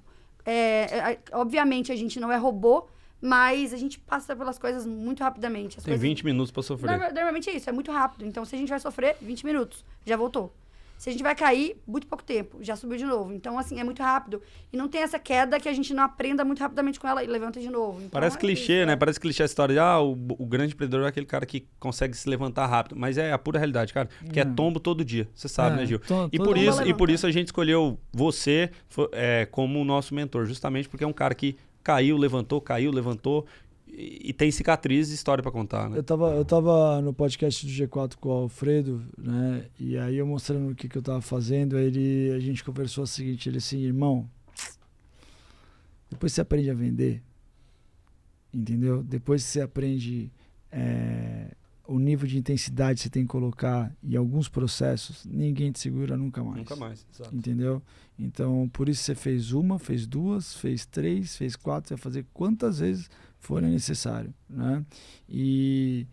Obviamente, a gente não é robô, mas a gente passa pelas coisas muito rapidamente. Tem 20 minutos para sofrer. Normalmente é isso, é muito rápido. Então, se a gente vai sofrer, 20 minutos, já voltou. Se a gente vai cair, muito pouco tempo, já subiu de novo. Então, assim, é muito rápido. E não tem essa queda que a gente não aprenda muito rapidamente com ela e levanta de novo. Então, parece clichê, isso, né? Parece clichê a história de o grande empreendedor é aquele cara que consegue se levantar rápido. Mas é a pura realidade, cara. Porque é tombo todo dia. Você sabe, né, Gil? E por isso a gente escolheu você como o nosso mentor. Justamente porque é um cara que caiu, levantou e tem cicatrizes e história para contar, né? Eu tava no podcast do G4 com o Alfredo, né? E aí eu mostrando o que eu tava fazendo, aí a gente conversou o seguinte, ele assim, irmão, depois você aprende a vender, entendeu? Depois você aprende o nível de intensidade que você tem que colocar em alguns processos, ninguém te segura nunca mais. Nunca mais, exato. Entendeu? Então, por isso você fez uma, fez duas, fez três, fez quatro, você vai fazer quantas vezes forem necessário, né? E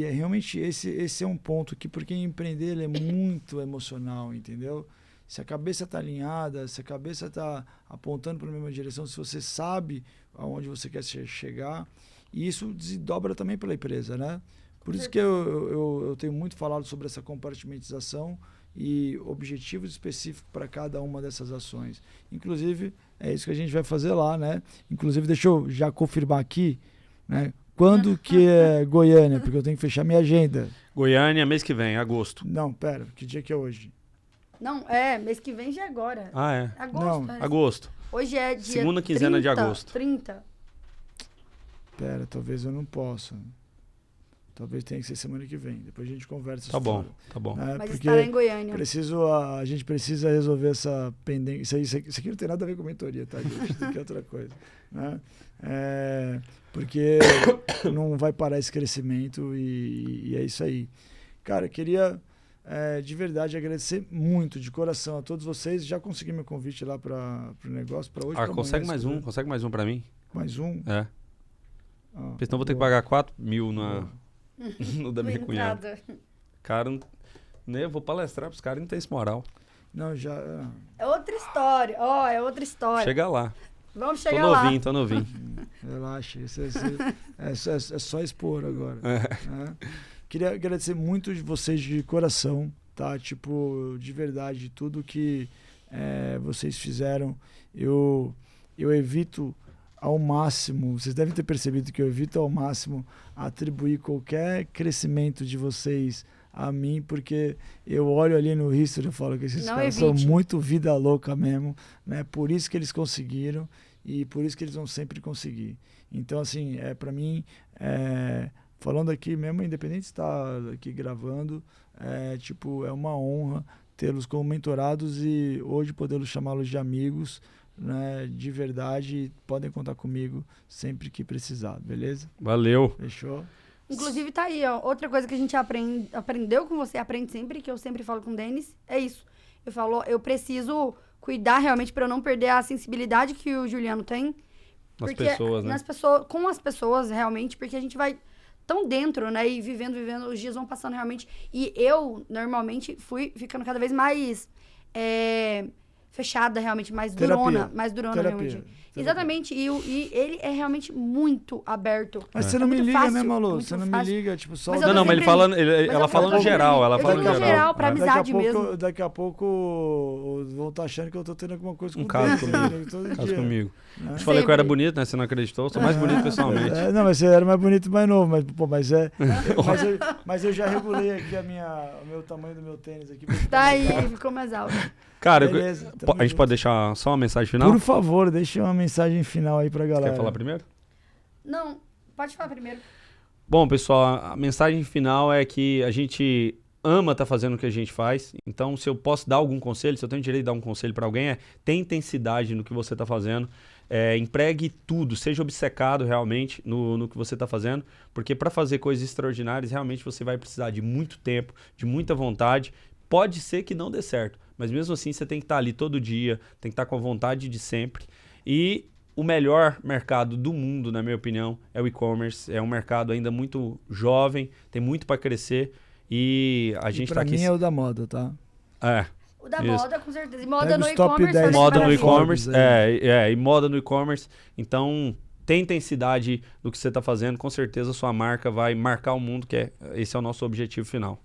é realmente esse é um ponto que, porque empreender ele é muito emocional, entendeu? Se a cabeça está alinhada, se a cabeça está apontando para a mesma direção, se você sabe aonde você quer chegar, e isso desdobra também pela empresa, né? Por isso que eu tenho muito falado sobre essa compartimentização e objetivos específicos para cada uma dessas ações. Inclusive, é isso que a gente vai fazer lá, né? Inclusive, deixa eu já confirmar aqui, né? Quando que é Goiânia? Porque eu tenho que fechar minha agenda. Goiânia, mês que vem, agosto. Não, pera, que dia que é hoje? Não, mês que vem já é agora. Ah, é? Agosto. Não, agosto. Hoje é dia segunda quinzena 30, de agosto. 30. Pera, talvez eu não possa. Talvez tenha que ser semana que vem. Depois a gente conversa. Tá bom, tá bom. Mas estará em Goiânia. A gente precisa resolver essa pendência. Isso aqui não tem nada a ver com mentoria, tá, gente? Isso aqui é outra coisa. Né? Porque não vai parar esse crescimento e é isso aí. Cara, eu queria de verdade agradecer muito, de coração, a todos vocês. Já consegui meu convite lá para o negócio, para hoje. Consegue mais um, consegue mais um para mim? Mais um? É. Porque senão vou ter que pagar 4 mil no da minha cunhada. Cara, né, eu vou palestrar pros caras e não tem esse moral. Não, já... É outra história, é outra história. Chega lá. Vamos chegar lá. Tô novinho. Relaxa, é só expor agora. Queria agradecer muito de vocês de coração, tá? Tipo, de verdade, tudo que vocês fizeram. Eu evito ao máximo, vocês devem ter percebido que eu evito ao máximo atribuir qualquer crescimento de vocês a mim, porque eu olho ali no history e falo que esses caras são muito vida louca mesmo, né? Por isso que eles conseguiram e por isso que eles vão sempre conseguir. Então, assim, para mim, falando aqui mesmo, independente de estar aqui gravando, é uma honra tê-los como mentorados e hoje podê-los chamá-los de amigos, né, de verdade. Podem contar comigo sempre que precisar, beleza? Valeu. Fechou? Inclusive tá aí, ó, outra coisa que a gente aprendeu com você, aprende sempre, que eu sempre falo com o Denis, é isso. Eu preciso cuidar realmente para eu não perder a sensibilidade que o Juliano tem. Nas pessoas, né? Com as pessoas, realmente, porque a gente vai tão dentro, né, e vivendo, os dias vão passando realmente. E eu, normalmente, fui ficando cada vez mais fechada, realmente, mais durona realmente. Exatamente, e ele é realmente muito aberto. Mas você não me liga, né, Malu? Você não me liga, tipo, só... Não, mas ela fala no geral, ela fala no geral, pra amizade mesmo. Daqui a pouco vão estar achando que eu tô tendo alguma coisa com caso comigo. Eu te falei que eu era bonito, né? Você não acreditou, eu sou mais bonito pessoalmente. Não, mas você era mais bonito e mais novo, mas eu já regulei aqui o meu tamanho do meu tênis aqui. Tá aí, ficou mais alto. Cara, a gente pode deixar só uma mensagem final? Por favor, deixa uma mensagem final aí pra galera. Você quer falar primeiro? Não, pode falar primeiro. Bom, pessoal, a mensagem final é que a gente ama estar fazendo o que a gente faz. Então, se eu posso dar algum conselho, se eu tenho direito de dar um conselho para alguém, tenha intensidade no que você está fazendo. Empregue tudo, seja obcecado realmente no que você está fazendo, porque para fazer coisas extraordinárias, realmente você vai precisar de muito tempo, de muita vontade. Pode ser que não dê certo, mas mesmo assim você tem que estar ali todo dia, tem que estar com a vontade de sempre. E o melhor mercado do mundo, na minha opinião, é o e-commerce. É um mercado ainda muito jovem, tem muito para crescer e a gente está aqui... Pra mim é o da moda, tá? O da moda, com certeza. E moda no e-commerce. Moda no e-commerce, e moda no e-commerce. Então, tem intensidade no que você está fazendo, com certeza a sua marca vai marcar o mundo, esse é o nosso objetivo final.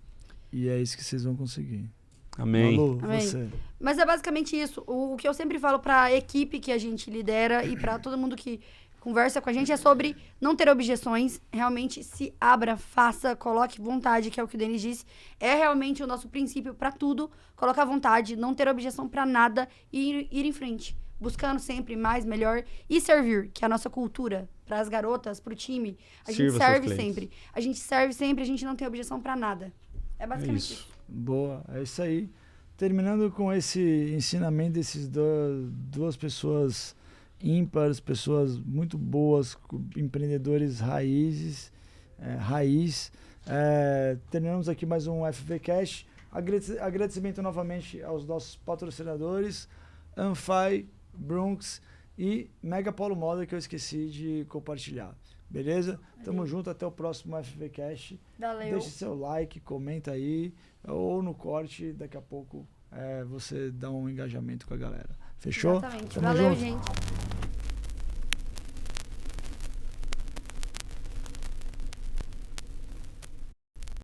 E é isso que vocês vão conseguir. Amém. Malu, Amém. você. Mas é basicamente isso. O que eu sempre falo pra equipe que a gente lidera e pra todo mundo que conversa com a gente é sobre não ter objeções. Realmente se abra, faça, coloque vontade, que é o que o Denis disse. É realmente o nosso princípio pra tudo. Colocar vontade, não ter objeção pra nada e ir em frente. Buscando sempre mais, melhor e servir, que é a nossa cultura. Para as garotas, pro time. A gente serve sempre. A gente serve sempre, a gente não tem objeção pra nada. É basicamente isso. Boa, é isso aí. Terminando com esse ensinamento desses duas pessoas ímpares, pessoas muito boas, empreendedores raiz. Terminamos aqui mais um FVCast. Agradecimento novamente aos nossos patrocinadores, Anfai, Brunks e Mega Polo Moda, que eu esqueci de compartilhar. Beleza? Tamo junto, até o próximo FVCast. Valeu. Deixe seu like, comenta aí, ou no corte, daqui a pouco você dá um engajamento com a galera. Fechou? Exatamente. Tamo Valeu, junto. gente.